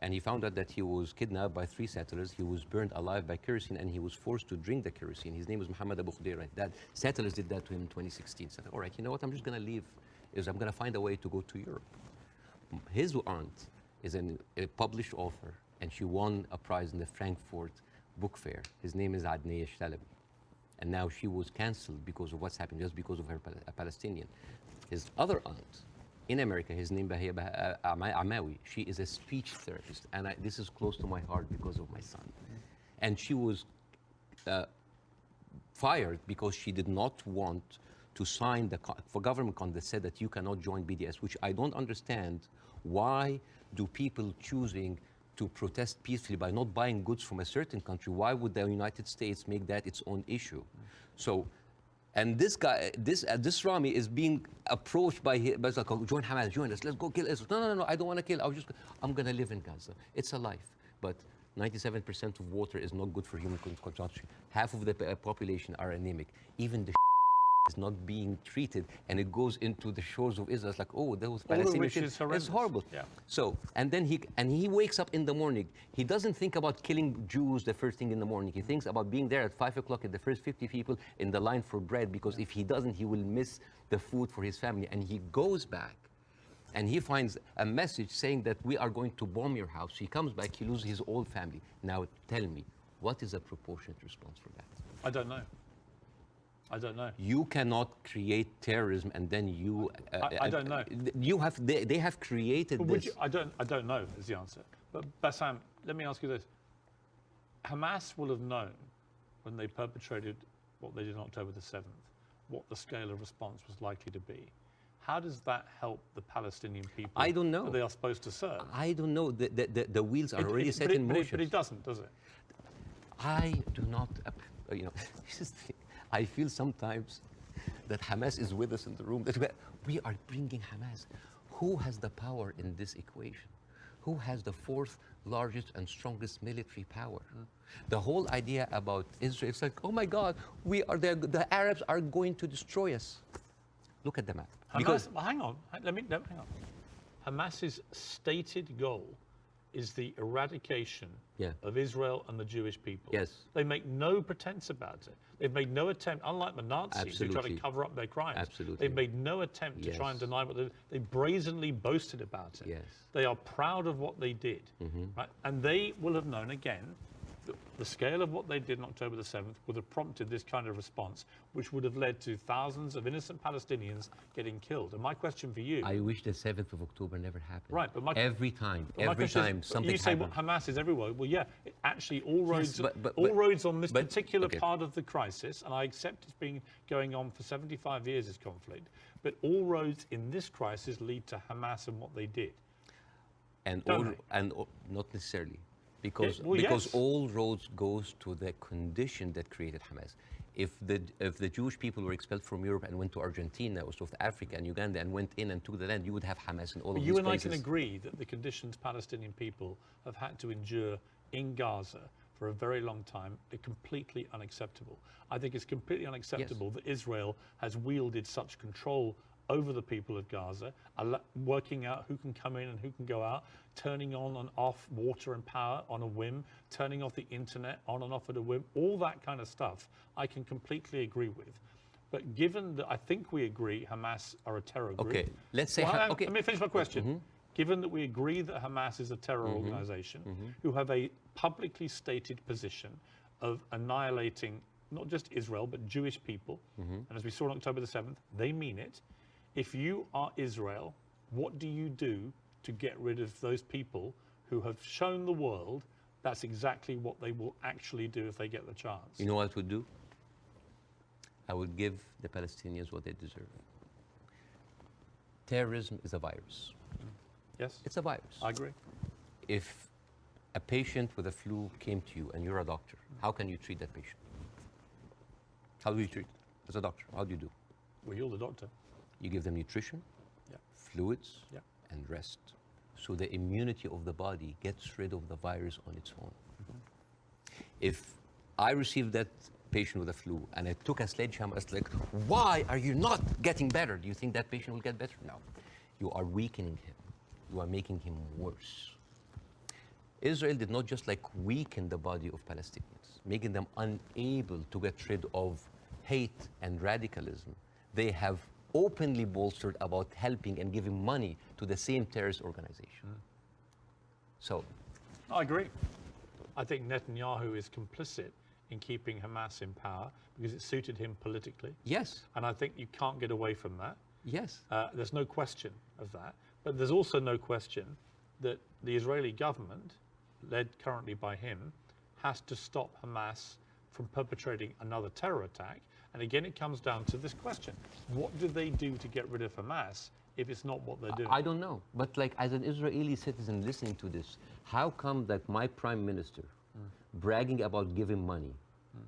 and he found out that he was kidnapped by 3 settlers. He was burned alive by kerosene, and he was forced to drink the kerosene. His name was Muhammad Abu Khudaira. That settlers did that to him in 2016. So, all right, you know what? I'm just going to leave. I'm going to find a way to go to Europe. His aunt is a published author, and she won a prize in the Frankfurt Book Fair. His name is Adnaya Shtalabi. And now she was cancelled because of what's happened, just because of her Palestinian. His other aunt in America, his name Bahia Amawi, she is a speech therapist, and this is close to my heart because of my son. And she was fired because she did not want to sign for government contract that said that you cannot join BDS, which I don't understand. Why do people choosing to protest peacefully by not buying goods from a certain country? Why would the United States make that its own issue? So, and this guy, this Rami is being approached by like, join Hamas, join us, let's go kill Israel. No, I don't want to kill. I'm going to live in Gaza. It's a life. But 97% of water is not good for human consumption. Half of the population are anemic. Even the is not being treated, and it goes into the shores of Israel. It's like, oh, those All of Palestinians. which is horrendous. It's horrible. Yeah. So, and then he wakes up in the morning. He doesn't think about killing Jews the first thing in the morning. He thinks about being there at 5 o'clock at the first 50 people in the line for bread, because if he doesn't, he will miss the food for his family. And he goes back, and he finds a message saying that we are going to bomb your house. He comes back, he loses his whole family. Now tell me, what is a proportionate response for that? I don't know. I don't know. You cannot create terrorism and then you... I don't know. You have, they have created But this. I don't know is the answer. But Bassam, let me ask you this. Hamas will have known when they perpetrated what they did on October the 7th, what the scale of response was likely to be. How does that help the Palestinian people I don't know. that they are supposed to serve? I don't know. The wheels are already set in motion. But it doesn't, does it? I do not, you know, I feel sometimes that Hamas is with us in the room, that we are bringing Hamas. Who has the power in this equation? Who has the fourth largest and strongest military power? The whole idea about Israel, it's like, oh my God, the Arabs are going to destroy us. Look at the map. Hamas, well, hang on, hang on. Hamas's stated goal is the eradication of Israel and the Jewish people. Yes. They make no pretense about it. They've made no attempt, unlike the Nazis who try to cover up their crimes. Absolutely. They've made no attempt to try and deny what they brazenly boasted about it. Yes. They are proud of what they did. Right? And they will have known, again, the scale of what they did on October the 7th would have prompted this kind of response, which would have led to thousands of innocent Palestinians getting killed. And my question for you... I wish the 7th of October never happened. Right, but every time something you say happens. Hamas is everywhere. Well, yeah, actually all roads, all roads on this particular part of the crisis, and I accept it's been going on for 75 years, this conflict, but all roads in this crisis lead to Hamas and what they did. And not necessarily. Because all roads goes to the condition that created Hamas. If the Jewish people were expelled from Europe and went to Argentina or South Africa and Uganda and went in and took the land, you would have Hamas in all of these places. You and I can agree that the conditions Palestinian people have had to endure in Gaza for a very long time are completely unacceptable. I think it's completely unacceptable that Israel has wielded such control over the people of Gaza, working out who can come in and who can go out, turning on and off water and power on a whim, turning off the internet on and off at a whim, all that kind of stuff I can completely agree with. But given that I think we agree Hamas are a terror group. Okay, let's say... Let me finish my question. Given that we agree that Hamas is a terror organization who have a publicly stated position of annihilating not just Israel, but Jewish people, and as we saw on October the 7th, they mean it. If you are Israel, what do you do to get rid of those people who have shown the world that's exactly what they will actually do if they get the chance? You know what I would do? I would give the Palestinians what they deserve. Terrorism is a virus. Yes? It's a virus. I agree. If a patient with a flu came to you and you're a doctor, how can you treat that patient? How do you treat it? As a doctor, how do you do? Well, you're the doctor. You give them nutrition, fluids, and rest. So the immunity of the body gets rid of the virus on its own. If I received that patient with a flu and I took a sledgehammer, it's like, why are you not getting better? Do you think that patient will get better? No. You are weakening him. You are making him worse. Israel did not just weaken the body of Palestinians, making them unable to get rid of hate and radicalism. They have openly bolstered about helping and giving money to the same terrorist organization. So, I agree. I think Netanyahu is complicit in keeping Hamas in power because it suited him politically. Yes. And I think you can't get away from that. Yes. There's no question of that. But there's also no question that the Israeli government, led currently by him, has to stop Hamas from perpetrating another terror attack. And again, it comes down to this question. What do they do to get rid of Hamas if it's not what they're doing? I don't know. But as an Israeli citizen listening to this, how come that my prime minister bragging about giving money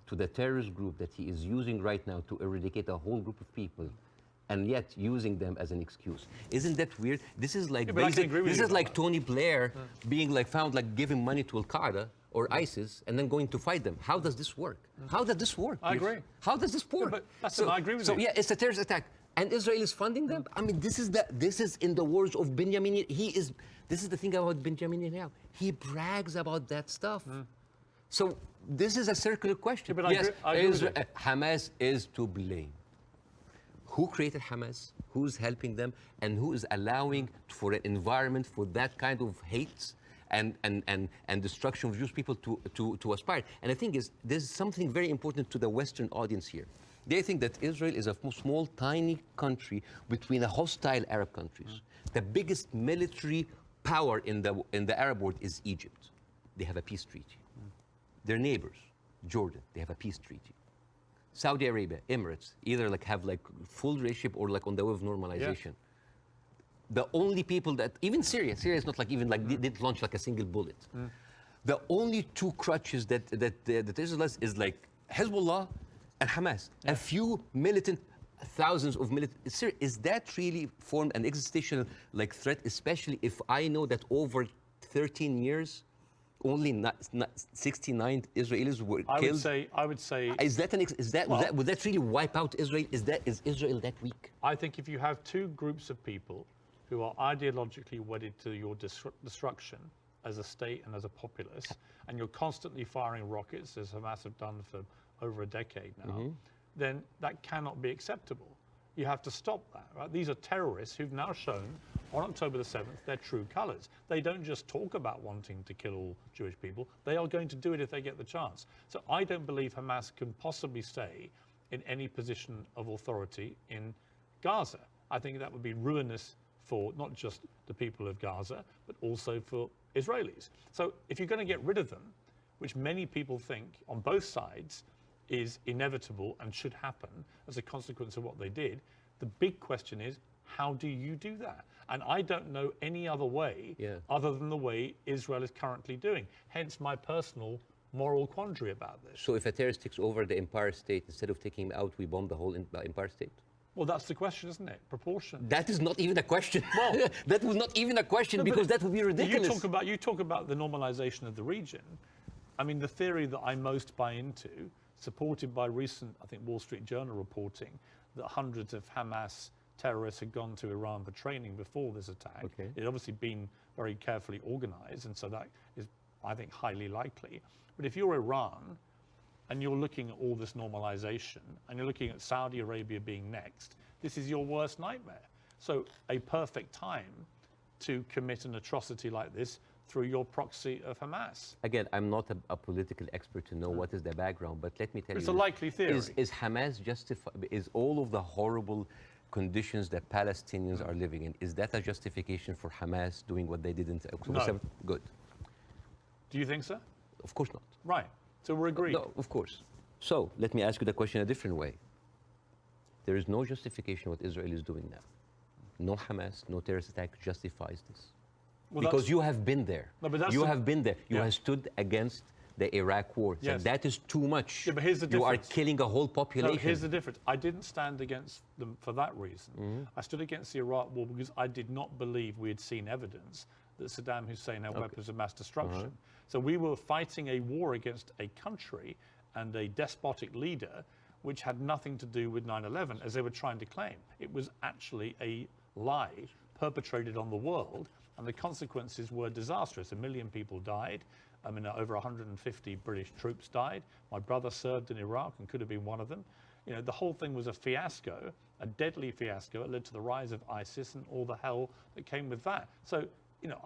to the terrorist group that he is using right now to eradicate a whole group of people and yet using them as an excuse? Isn't that weird? This is like Tony Blair being found giving money to Al-Qaeda or ISIS and then going to fight them. How does this work? How does this work? I agree. How does this work? but I agree with so you. Yeah, it's a terrorist attack. And Israel is funding them? I mean, this is in the words of Benjamin. This is the thing about Benjamin Netanyahu. He brags about that stuff. So this is a circular question. Yeah, but yes, I agree with you. Hamas is to blame. Who created Hamas? Who's helping them? And who is allowing for an environment for that kind of hate and destruction of Jewish people to aspire? And the thing is, there's something very important to the Western audience here. They think that Israel is a small, tiny country between a hostile Arab countries. The biggest military power in the Arab world is Egypt. They have a peace treaty. Their neighbors, Jordan, they have a peace treaty. Saudi Arabia, Emirates, either have full relationship or on the way of normalization. The only people that, even Syria is not they didn't launch a single bullet. The only two crutches that Israel has is Hezbollah and Hamas. A few militant, thousands of militant. Is that really formed an existential threat, especially if I know that over 13 years, only 69 Israelis were killed? I would say. Would that really wipe out Israel? Is Israel that weak? I think if you have two groups of people who are ideologically wedded to your destruction as a state and as a populace, and you're constantly firing rockets, as Hamas have done for over a decade now, then that cannot be acceptable. You have to stop that, right? These are terrorists who've now shown on October the 7th their true colors. They don't just talk about wanting to kill all Jewish people. They are going to do it if they get the chance. So I don't believe Hamas can possibly stay in any position of authority in Gaza. I think that would be ruinous for not just the people of Gaza, but also for Israelis. So if you're going to get rid of them, which many people think on both sides is inevitable and should happen as a consequence of what they did, the big question is, how do you do that? And I don't know any other way other than the way Israel is currently doing. Hence my personal moral quandary about this. So if a terrorist takes over the Empire State, instead of taking him out, we bomb the whole Empire State? Well, that's the question, isn't it? Proportion. That is not even a question. Well, that was not even a question, because that would be ridiculous. You talk about the normalization of the region. I mean, the theory that I most buy into, supported by recent, I think, Wall Street Journal reporting, that hundreds of Hamas terrorists had gone to Iran for training before this attack. Okay. It had obviously been very carefully organized, and so that is, I think, highly likely. But if you're Iran, and you're looking at all this normalization, and you're looking at Saudi Arabia being next, this is your worst nightmare. So a perfect time to commit an atrocity like this through your proxy of Hamas. Again, I'm not a political expert to know what is the background, but let me tell you. It's a likely theory. Is Hamas justified? Is all of the horrible conditions that Palestinians are living in, is that a justification for Hamas doing what they did in October 7th? Good. Do you think so? Of course not. Right. So we're agreed. No, of course. So let me ask you the question a different way. There is no justification what Israel is doing now. No Hamas, no terrorist attack justifies this. Well, because you have been there. No, but you have been there. You have stood against the Iraq war. Yes. And that is too much. Yeah, but here's the difference. You are killing a whole population. No, here's the difference. I didn't stand against them for that reason. I stood against the Iraq war because I did not believe we had seen evidence that Saddam Hussein had weapons of mass destruction. So we were fighting a war against a country and a despotic leader which had nothing to do with 9/11, as they were trying to claim. It was actually a lie perpetrated on the world, and the consequences were disastrous. 1 million people died. I mean, over 150 British troops died. My brother served in Iraq and could have been one of them. You know, the whole thing was a fiasco, a deadly fiasco. It led to the rise of ISIS and all the hell that came with that. So, you know,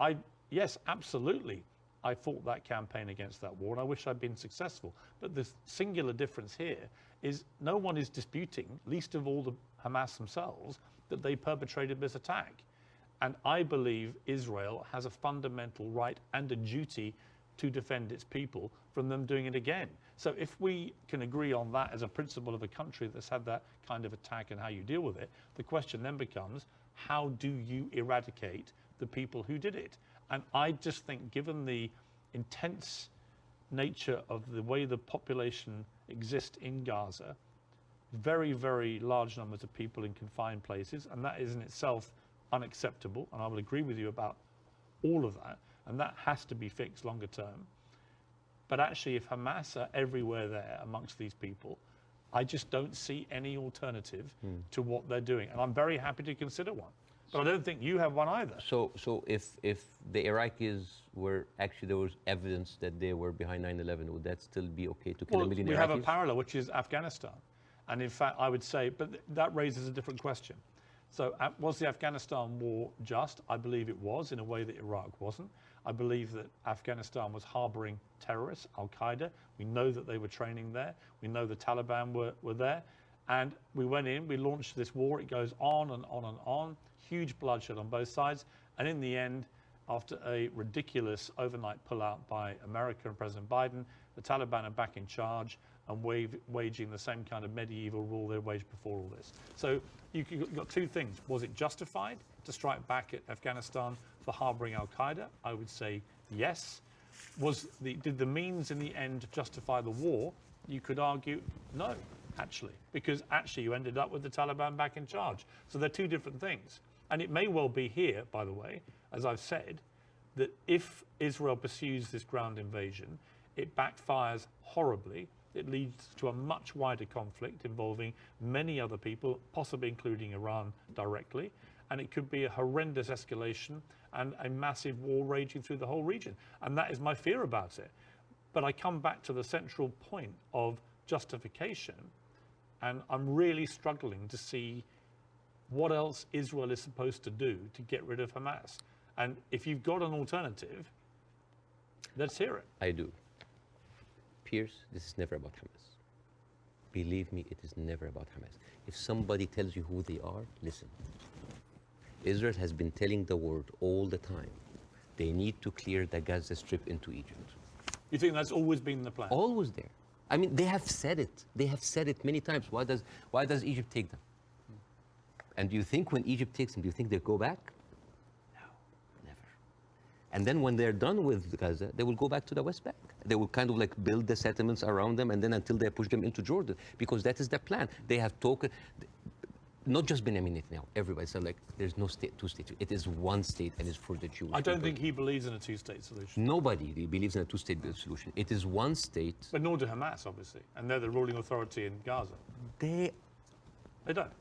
yes, absolutely, I fought that campaign against that war, and I wish I'd been successful. But the singular difference here is no one is disputing, least of all the Hamas themselves, that they perpetrated this attack. And I believe Israel has a fundamental right and a duty to defend its people from them doing it again. So if we can agree on that as a principle of a country that's had that kind of attack and how you deal with it, the question then becomes, how do you eradicate the people who did it? And I just think, given the intense nature of the way the population exists in Gaza, very, very large numbers of people in confined places, and that is in itself unacceptable, and I will agree with you about all of that, and that has to be fixed longer term. But actually, if Hamas are everywhere there amongst these people, I just don't see any alternative to what they're doing. And I'm very happy to consider one. But I don't think you have one either. So if the Iraqis were actually, there was evidence that they were behind 9/11, would that still be okay to kill Well, a million we Iraqis? have a parallel, which is Afghanistan. And in fact, I would say, but that raises a different question. So was the Afghanistan war just? I believe it was in a way that Iraq wasn't. I believe that Afghanistan was harboring terrorists, Al-Qaeda. We know that they were training there. We know the Taliban were there. And we went in, we launched this war. It goes on and on and on. Huge bloodshed on both sides. And in the end, after a ridiculous overnight pullout by America and President Biden, the Taliban are back in charge and waging the same kind of medieval rule they waged before all this. So you've got two things. Was it justified to strike back at Afghanistan for harboring Al-Qaeda? I would say yes. Did the means in the end justify the war? You could argue no, actually, because actually you ended up with the Taliban back in charge. So they're two different things. And it may well be here, by the way, as I've said, that if Israel pursues this ground invasion, it backfires horribly. It leads to a much wider conflict involving many other people, possibly including Iran directly. And it could be a horrendous escalation and a massive war raging through the whole region. And that is my fear about it. But I come back to the central point of justification, and I'm really struggling to see what else Israel is supposed to do to get rid of Hamas. And if you've got an alternative, let's hear it. I do. Pierce, this is never about Hamas. Believe me, it is never about Hamas. If somebody tells you who they are, listen. Israel has been telling the world all the time, they need to clear the Gaza Strip into Egypt. You think that's always been the plan? Always there. I mean, they have said it. They have said it many times. Why does Egypt take them? And do you think when Egypt takes them, do you think they'll go back? No, never. And then when they're done with Gaza, they will go back to the West Bank. They will kind of like build the settlements around them, and then until they push them into Jordan, because that is the plan. They have talked, not just Benjamin Netanyahu, everybody said like, there's no state, two states. It is one state, and it's for the Jewish I don't people. think he believes in a two-state solution. Nobody believes in a two-state solution. It is one state. But nor do Hamas, obviously. And they're the ruling authority in Gaza. They don't.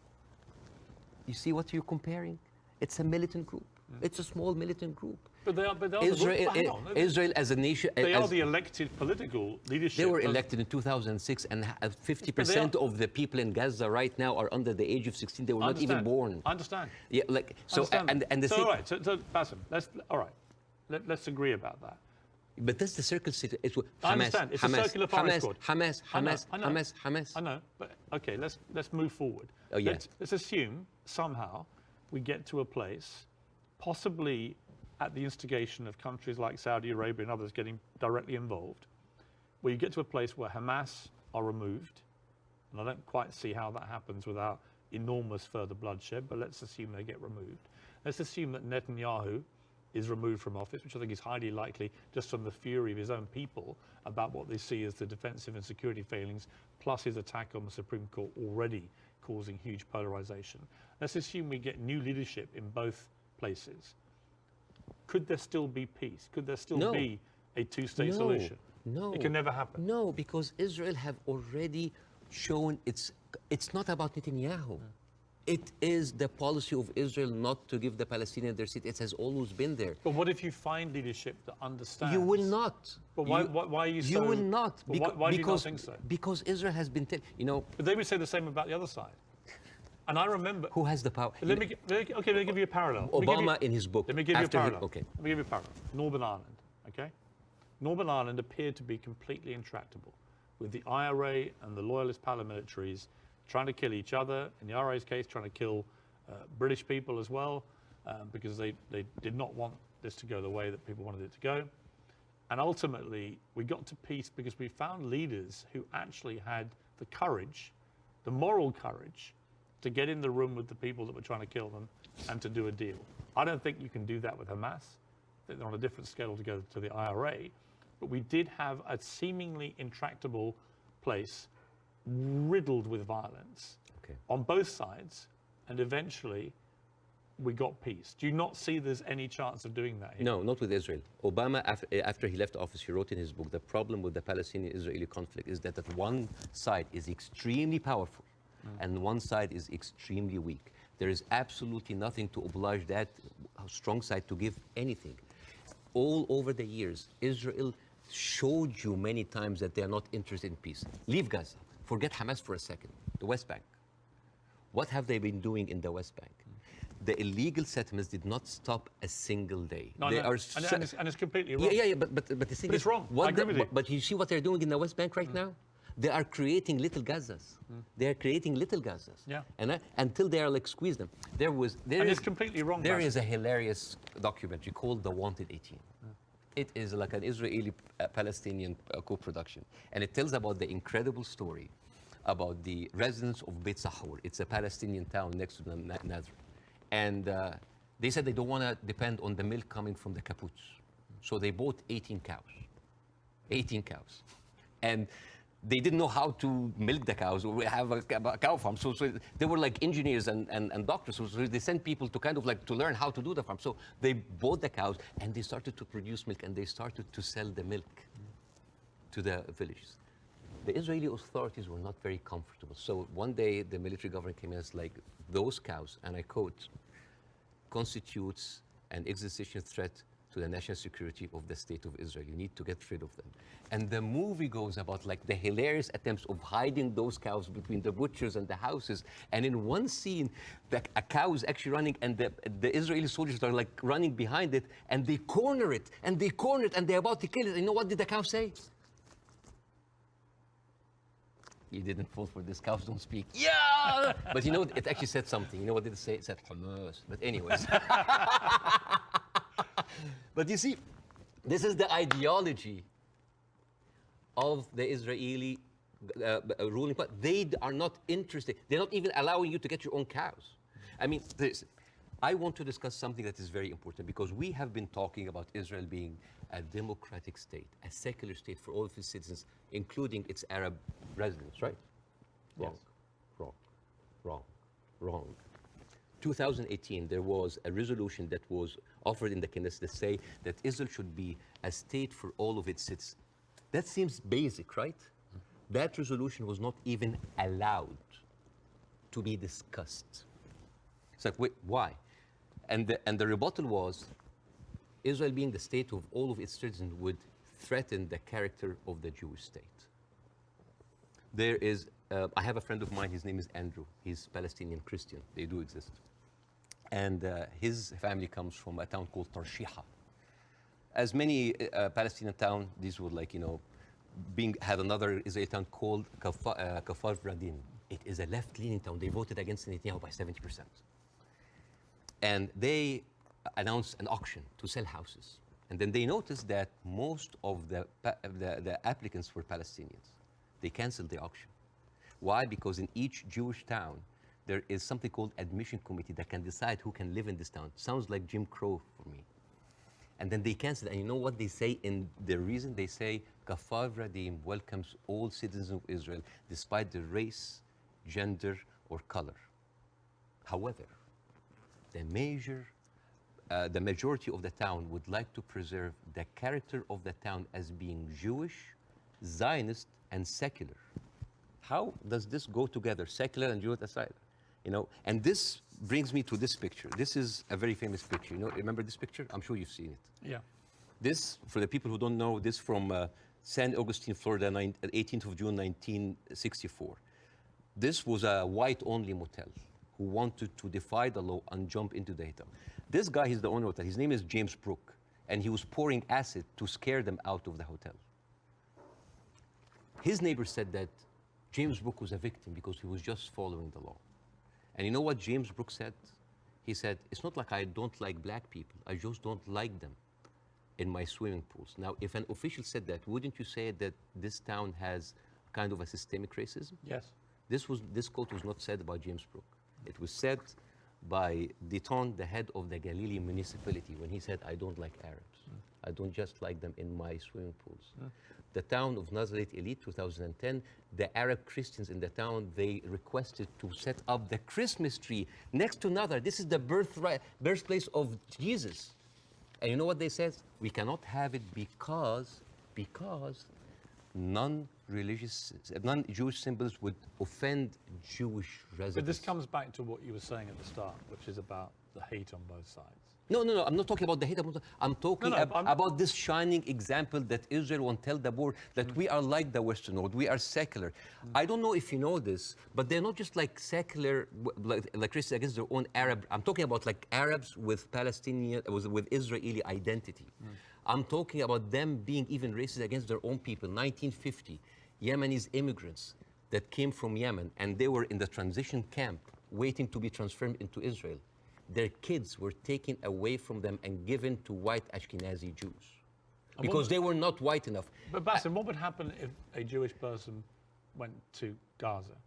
You see what you're comparing? It's a militant group. It's a small militant group. But they are Israel as a nation. They are the elected political leadership. They were elected in 2006, and 50% of the people in Gaza right now are under the age of 16. They were not even born. I understand. Yeah, like so. And the so thing. All right, so Lebasm, let's agree about that. But that's the circle. It's Hamas, I understand. It's Hamas, a circular firing squad. Hamas. I know, but okay, let's move forward. Oh yeah. Let's assume somehow we get to a place, possibly at the instigation of countries like Saudi Arabia and others getting directly involved, where you get to a place where Hamas are removed, and I don't quite see how that happens without enormous further bloodshed, but let's assume they get removed. Let's assume that Netanyahu is removed from office, which I think is highly likely just from the fury of his own people about what they see as the defensive and security failings, plus his attack on the Supreme Court already causing huge polarization. Let's assume we get new leadership in both places. Could there still be peace? Could there still be a two-state solution? No. It can never happen. No, because Israel have already shown it's not about Netanyahu. It is the policy of Israel not to give the Palestinians their seat. It has always been there. But what if you find leadership that understands? You will not. But why are you so... You will not. Why do you not think so? Because Israel has been... But they would say the same about the other side. And I remember... Who has the power? Let me give you a parallel. Obama in his book... Let me give you a parallel. Okay. Let me give you a parallel. Northern Ireland, okay? Northern Ireland appeared to be completely intractable, with the IRA and the loyalist paramilitaries trying to kill each other. In the IRA's case, trying to kill British people as well, because they did not want this to go the way that people wanted it to go. And ultimately, we got to peace because we found leaders who actually had the courage, the moral courage, to get in the room with the people that were trying to kill them and to do a deal. I don't think you can do that with Hamas. They're on a different scale to go to the IRA. But we did have a seemingly intractable place riddled with violence on both sides. And eventually, we got peace. Do you not see there's any chance of doing that here? No, not with Israel. Obama, after he left office, he wrote in his book, the problem with the Palestinian-Israeli conflict is that one side is extremely powerful and one side is extremely weak. There is absolutely nothing to oblige that strong side to give anything. All over the years, Israel showed you many times that they are not interested in peace. Leave Gaza. Forget Hamas for a second. The West Bank. What have they been doing in the West Bank? The illegal settlements did not stop a single day. No, they no. Are and it's completely wrong. yeah, but the thing But is, it's wrong. I agree with you. But you see what they're doing in the West Bank right now? They are creating little Gazas. They are creating little Gazas. Yeah. And until they are like squeeze them. It's completely wrong. There is a hilarious documentary called The Wanted 18. It is like an Israeli-Palestinian co-production. And it tells about the incredible story about the residents of Beit Sahur. It's a Palestinian town next to Nazareth. And they said they don't want to depend on the milk coming from the kibbutz. So they bought 18 cows. 18 cows. And they didn't know how to milk the cows or have a cow farm. So they were like engineers and doctors. So they sent people to kind of like to learn how to do the farm. So they bought the cows and they started to produce milk and they started to sell the milk to the villages. The Israeli authorities were not very comfortable. So one day the military government came in and was like, those cows, and I quote, constitutes an existential threat to the national security of the state of Israel. You need to get rid of them. And the movie goes about like the hilarious attempts of hiding those cows between the butchers and the houses. And in one scene, a cow is actually running and the Israeli soldiers are like running behind it and they corner it and they corner it and they're about to kill it. And you know what did the cow say? You didn't fall for this, cows don't speak. Yeah! But you know, it actually said something. You know what did it say? It said Hamas. But anyways. But you see, this is the ideology of the Israeli ruling party. They are not interested. They're not even allowing you to get your own cows. I mean, I want to discuss something that is very important because we have been talking about Israel being a democratic state, a secular state for all of its citizens, including its Arab residents, right? Wrong, Yes. wrong. 2018, there was a resolution that was offered in the Knesset that say that Israel should be a state for all of its citizens. That seems basic, right? That resolution was not even allowed to be discussed. It's like, wait, why? And the rebuttal was, Israel being the state of all of its citizens would threaten the character of the Jewish state. There is, I have a friend of mine, his name is Andrew. He's Palestinian Christian, they do exist. And his family comes from a town called Tarshiha. As many Palestinian towns, these would like, you know, had another Israeli town called Kafar Vradim. It is a left-leaning town. They voted against Netanyahu by 70%. And they announced an auction to sell houses. And then they noticed that most of the applicants were Palestinians. They canceled the auction. Why? Because in each Jewish town, there is something called admission committee that can decide who can live in this town. Sounds like Jim Crow for me. And then they canceled. And you know what they say in the reason? They say, Kafar Vradim welcomes all citizens of Israel, despite the race, gender, or color. However, the majority of the town would like to preserve the character of the town as being Jewish, Zionist, and secular. How does this go together, secular and Jewish aside? You know, and this brings me to this picture. This is a very famous picture. You know, remember this picture? I'm sure you've seen it. Yeah. This, for the people who don't know, this from San Augustine, Florida, 18th of June, 1964. This was a white-only motel who wanted to defy the law and jump into the hotel. This guy, he's the owner of the hotel. His name is James Brooke, and he was pouring acid to scare them out of the hotel. His neighbor said that James Brooke was a victim because he was just following the law. And you know what James Brooke said? He said, it's not like I don't like black people. I just don't like them in my swimming pools. Now, if an official said that, wouldn't you say that this town has kind of a systemic racism? Yes. This quote was not said by James Brooke. It was said by Deton, the head of the Galilee municipality, when he said, I don't like Arabs. I don't just like them in my swimming pools. The town of Nazareth Elite, 2010, the Arab Christians in the town, they requested to set up the Christmas tree next to Nazareth. This is the birthplace of Jesus. And you know what they said? We cannot have it because non-religious, non-Jewish symbols would offend Jewish residents. But this comes back to what you were saying at the start, which is about the hate on both sides. No, I'm not talking about the hate. I'm talking about this shining example that Israel won't tell the world that we are like the Western world. We are secular. I don't know if you know this, but they're not just like secular, like Christians against their own Arab. I'm talking about like Arabs with Palestinian, with Israeli identity. I'm talking about them being even racist against their own people. 1950, Yemenis immigrants that came from Yemen, and they were in the transition camp waiting to be transferred into Israel. Their kids were taken away from them and given to white Ashkenazi Jews because they were not white enough. But Bassem, what would happen if a Jewish person went to Gaza?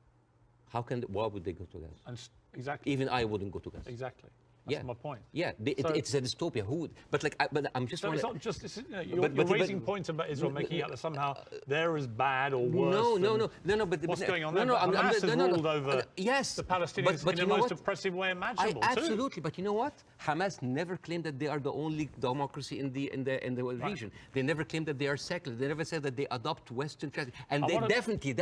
Why would they go to Gaza? And exactly. Even I wouldn't go to Gaza. Exactly. That's my point. Yeah, it's a dystopia. Who would? But like, but I'm just. So it's not just. You're raising points about Israel, making out that somehow they're as bad or worse. No. But what's going on there? Hamas has ruled over yes, the Palestinians in the most oppressive way imaginable. Absolutely, but you know what? Hamas never claimed that they are the only democracy in the region. They never claimed that they are secular. They never said that they adopt Western tradition. And they definitely,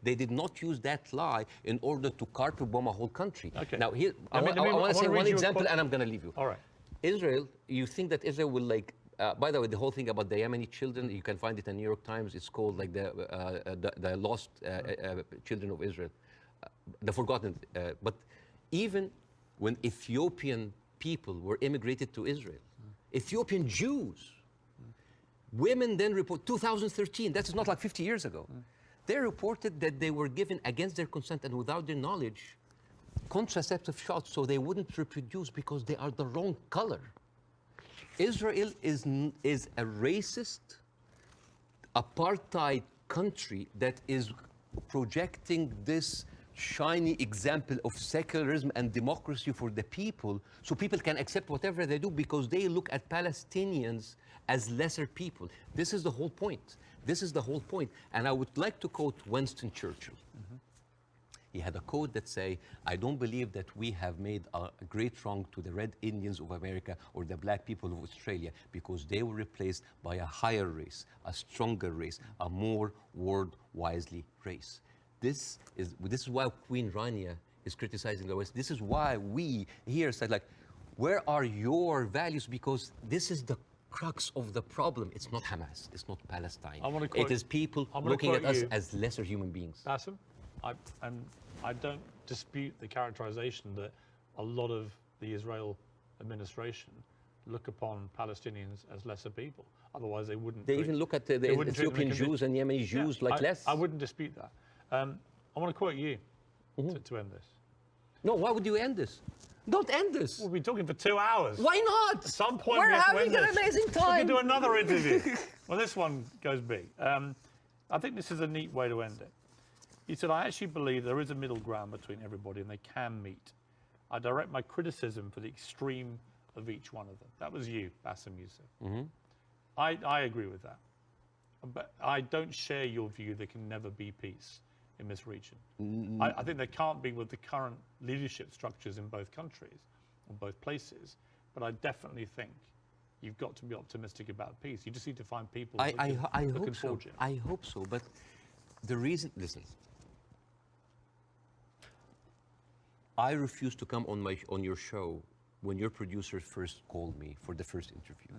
they did not use that lie in order to carpet bomb a whole country. Okay. Now here, I want to say one example, and I'm going to leave you. All right. Israel, you think that Israel will like, by the way, the whole thing about the Yemeni children, you can find it in New York Times. It's called like the lost children of Israel, the forgotten. But even when Ethiopian people were immigrated to Israel, Ethiopian Jews, women then report, 2013, that is not like 50 years ago, they reported that they were given against their consent and without their knowledge contraceptive shots so they wouldn't reproduce because they are the wrong color. Israel is a racist, apartheid country that is projecting this shiny example of secularism and democracy for the people so people can accept whatever they do because they look at Palestinians as lesser people. This is the whole point. This is the whole point. And I would like to quote Winston Churchill. He had a quote that say, I don't believe that we have made a great wrong to the Red Indians of America or the black people of Australia because they were replaced by a higher race, a stronger race, a more world-wisely race. This is why Queen Rania is criticizing the West. This is why we here said, like, where are your values? Because this is the crux of the problem. It's not Hamas. It's not Palestine. It is people looking at us as lesser human beings. Bassem, I don't dispute the characterization that a lot of the Israel administration look upon Palestinians as lesser people. Otherwise, they wouldn't. They even look at the Ethiopian Jews and Yemeni Jews like less. I wouldn't dispute that. I want to quote you to end this. No, why would you end this? Don't end this. We'll be talking for 2 hours. Why not? At some point, we're having an amazing time. We can do another interview. Well, this one goes big. I think this is a neat way to end it. He said, I actually believe there is a middle ground between everybody and they can meet. I direct my criticism for the extreme of each one of them. That was you, Bassem Youssef. I agree with that. But I don't share your view there can never be peace in this region. I think there can't be with the current leadership structures in both countries, or both places. But I definitely think you've got to be optimistic about peace. You just need to find people I hope so. I hope so. But the reason, listen, I refused to come on your show when your producer first called me for the first interview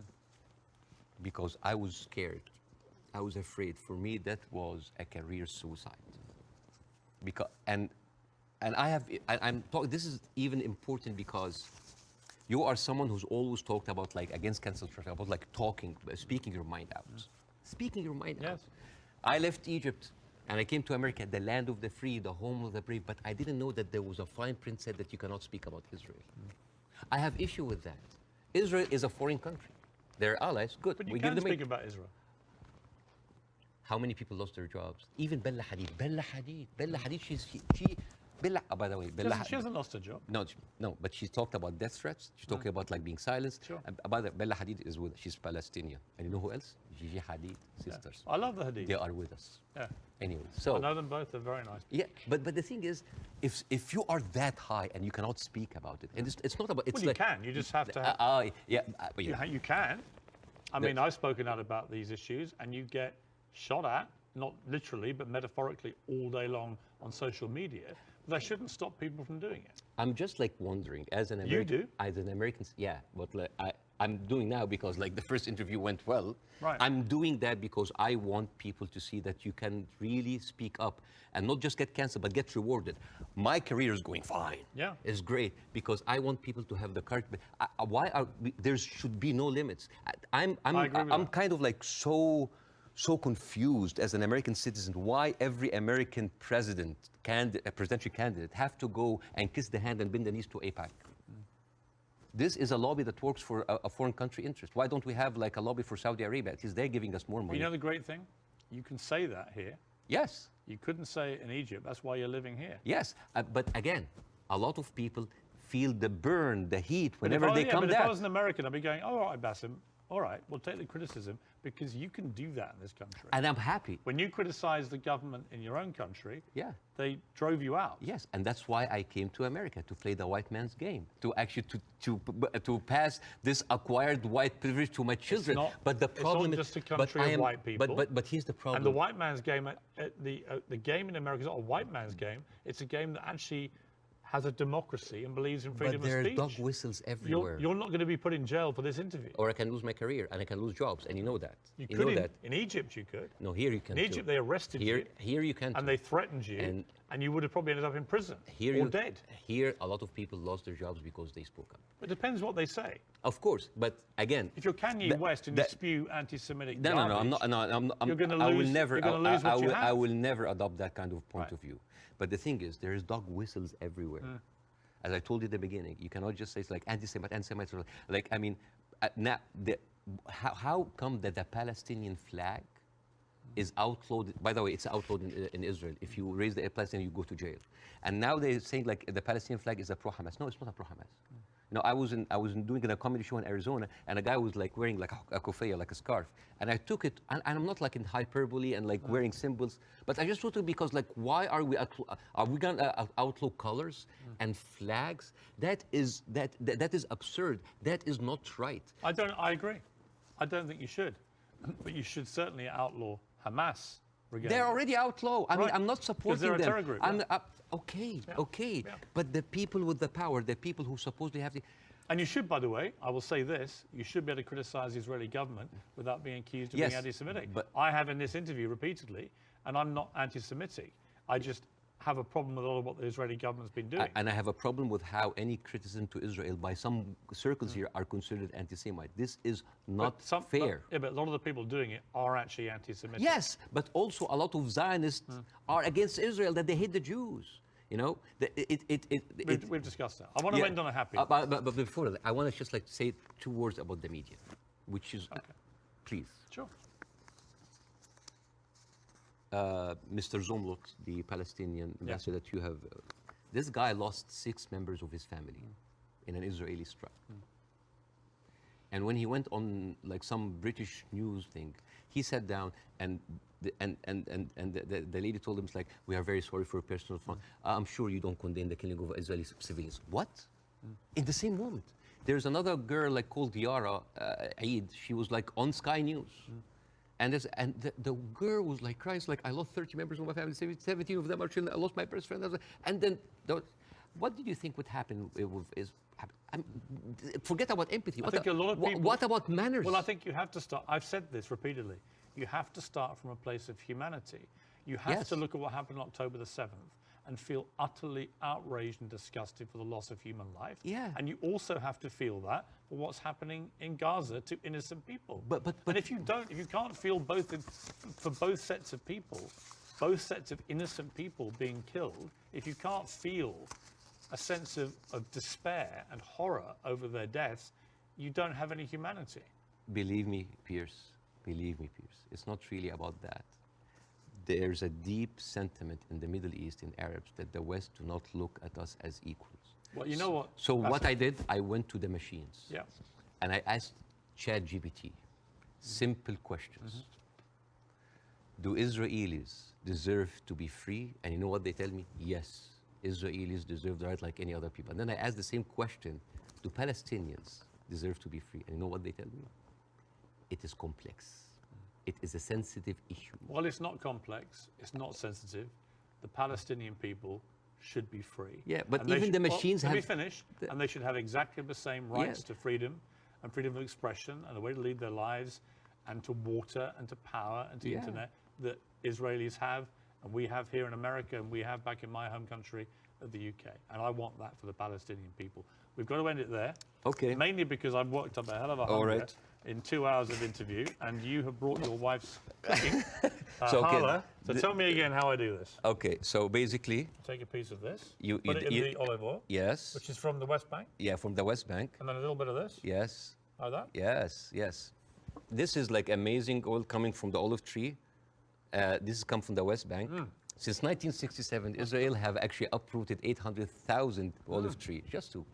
because I was scared. I was afraid. For me, that was a career suicide. Because I'm talking. This is even important because you are someone who's always talked about like against cancel culture, about like speaking your mind out, speaking your mind out. I left Egypt. And I came to America, the land of the free, the home of the brave, but I didn't know that there was a fine print said that you cannot speak about Israel. I have issue with that. Israel is a foreign country. They're allies, good. But you can speak about Israel. How many people lost their jobs? Even Bella Hadid, by the way, She hasn't lost her job. No, but she talked about death threats. She's talking about like being silenced. Sure. By the way, Bella Hadid is with, she's Palestinian. And you know who else? Gigi Hadid sisters. I love the Hadid. They are with us. Yeah. Anyway, so. I know them both. They're very nice. Yeah, but the thing is, if you are that high and you cannot speak about it, and it's not about, it's Well, you like. can. You just have to have... Yeah. You can. I mean, I've spoken out about these issues, and you get shot at, not literally, but metaphorically, all day long on social media. But that shouldn't stop people from doing it. I'm just like wondering, as an American. You do? As an American, yeah. But like, I'm doing now because like the first interview went well. Right. I'm doing that because I want people to see that you can really speak up and not just get canceled, but get rewarded. My career is going fine. Yeah. It's great because I want people to have the courage. There should be no limits. I'm kind of like so confused as an American citizen why every American presidential candidate have to go and kiss the hand and bend the knees to AIPAC. This is a lobby that works for a foreign country interest. Why don't we have like a lobby for Saudi Arabia? At least they're giving us more money. You know the great thing? You can say that here. Yes. You couldn't say it in Egypt. That's why you're living here. Yes, but again, a lot of people feel the burn, the heat whenever they come down. down. If I was an American, I'd be going, all right, Bassem, all right, we'll take the criticism because you can do that in this country. And I'm happy. When you criticize the government in your own country, yeah, they drove you out. Yes, and that's why I came to America, to play the white man's game, to actually to pass this acquired white privilege to my children. But the problem it's not just a country of white people. But here's the problem. And the white man's game, the game in America is not a white man's game. It's a game that actually has a democracy and believes in freedom of speech. But there are dog whistles everywhere. You're not going to be put in jail for this interview. Or I can lose my career and I can lose jobs, and you know that. You know that. In Egypt, you could. No, here you can. In Egypt, they arrested you. Here you can. And they threatened you, and you would have probably ended up in prison or dead. Here, a lot of people lost their jobs because they spoke up. It depends what they say. Of course, but again, if you're Kanye West and you spew anti-Semitic no, I'm not. You're going to lose. I will never adopt that kind of point of view. But the thing is, there is dog whistles everywhere. As I told you at the beginning, you cannot just say it's like anti-Semites. Like, I mean, now, how come that the Palestinian flag is outlawed? By the way, it's outlawed in Israel. If you raise the Palestinian, you go to jail. And now they're saying like the Palestinian flag is a pro-Hamas. No, it's not a pro-Hamas. You know, I was doing a comedy show in Arizona, and a guy was like wearing like a kufiyya, like a scarf, and I took it, and I'm not like in hyperbole and like wearing symbols, but I just took it because like, why are we gonna outlaw colors and flags? That is absurd. That is not right. I agree. I don't think you should, but you should certainly outlaw Hamas. They're already outlawed. I mean, I'm not supporting them. They're a terror group. Okay. But the people with the power, the people who supposedly have the... And you should, by the way, I will say this, you should be able to criticize the Israeli government without being accused of being anti-Semitic. But I have in this interview repeatedly, and I'm not anti-Semitic. I just have a problem with a lot of what the Israeli government's been doing. And I have a problem with how any criticism to Israel by some circles here are considered anti-Semite. This is not fair. But a lot of the people doing it are actually anti-Semitic. Yes, but also a lot of Zionists are against Israel, that they hate the Jews. You know, we've discussed that. I want to end on a happy. But before that, I want to just like say 2 words about the media, which is, please. Sure. Mr. Zomlot, the Palestinian ambassador that you have, this guy lost 6 members of his family in an Israeli strike. And when he went on like some British news thing, he sat down and the lady told him, it's like, we are very sorry for your personal fun. I'm sure you don't condemn the killing of Israeli civilians. What? In the same moment. There's another girl like called Yara Eid. She was like on Sky News. And the girl was like crying, like, I lost 30 members of my family, 17 of them are children, I lost my best friend. And then, what did you think would happen forget about empathy. I think a lot of people... What about manners? Well, I think you have to start... I've said this repeatedly. You have to start from a place of humanity. You have to look at what happened on October the 7th and feel utterly outraged and disgusted for the loss of human life. Yeah. And you also have to feel that for what's happening in Gaza to innocent people. But and if you can't feel for both sets of people, both sets of innocent people being killed, if you can't feel a sense of despair and horror over their deaths, you don't have any humanity. Believe me, Pierce, it's not really about that. there's a deep sentiment in the Middle East, in Arabs, that the West do not look at us as equals. Well, you know what? So what I did, I went to the machines. Yeah. And I asked ChatGPT simple questions. Do Israelis deserve to be free? And you know what they tell me? Yes, Israelis deserve the right like any other people. And then I asked the same question, do Palestinians deserve to be free? And you know what they tell me? It is complex. It is a sensitive issue. Well, it's not complex. It's not sensitive. The Palestinian people should be free. Yeah, but And they even the machines let have... me finish. And they should have exactly the same rights to freedom and freedom of expression and a way to lead their lives and to water and to power and to internet that Israelis have and we have here in America and we have back in my home country of the UK. And I want that for the Palestinian people. We've got to end it there. Okay. Mainly because I've worked up a hell of a All hunger right. in 2 hours of interview, and you have brought your wife's cooking. So, okay, Hala. So tell me again how I do this. Okay, so basically... Take a piece of this, You- put you- it in you- the olive oil, Yes. which is from the West Bank, Yeah, from the West Bank. and then a little bit of this, Yes. like that. Yes, yes. This is like amazing oil coming from the olive tree. This has come from the West Bank. Since 1967, Israel have actually uprooted 800,000 olive trees, just to...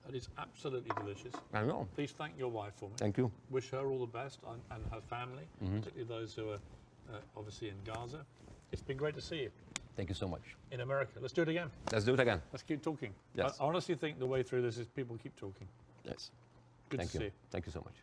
That is absolutely delicious. I know. Please thank your wife for me. Thank you. Wish her all the best and her family, particularly those who are obviously in Gaza. It's been great to see you Thank you so much. in America. Let's do it again. Let's do it again. Let's keep talking. Yes. I honestly think the way through this is people keep talking. Yes. Good Thank to you. see you. Thank you so much.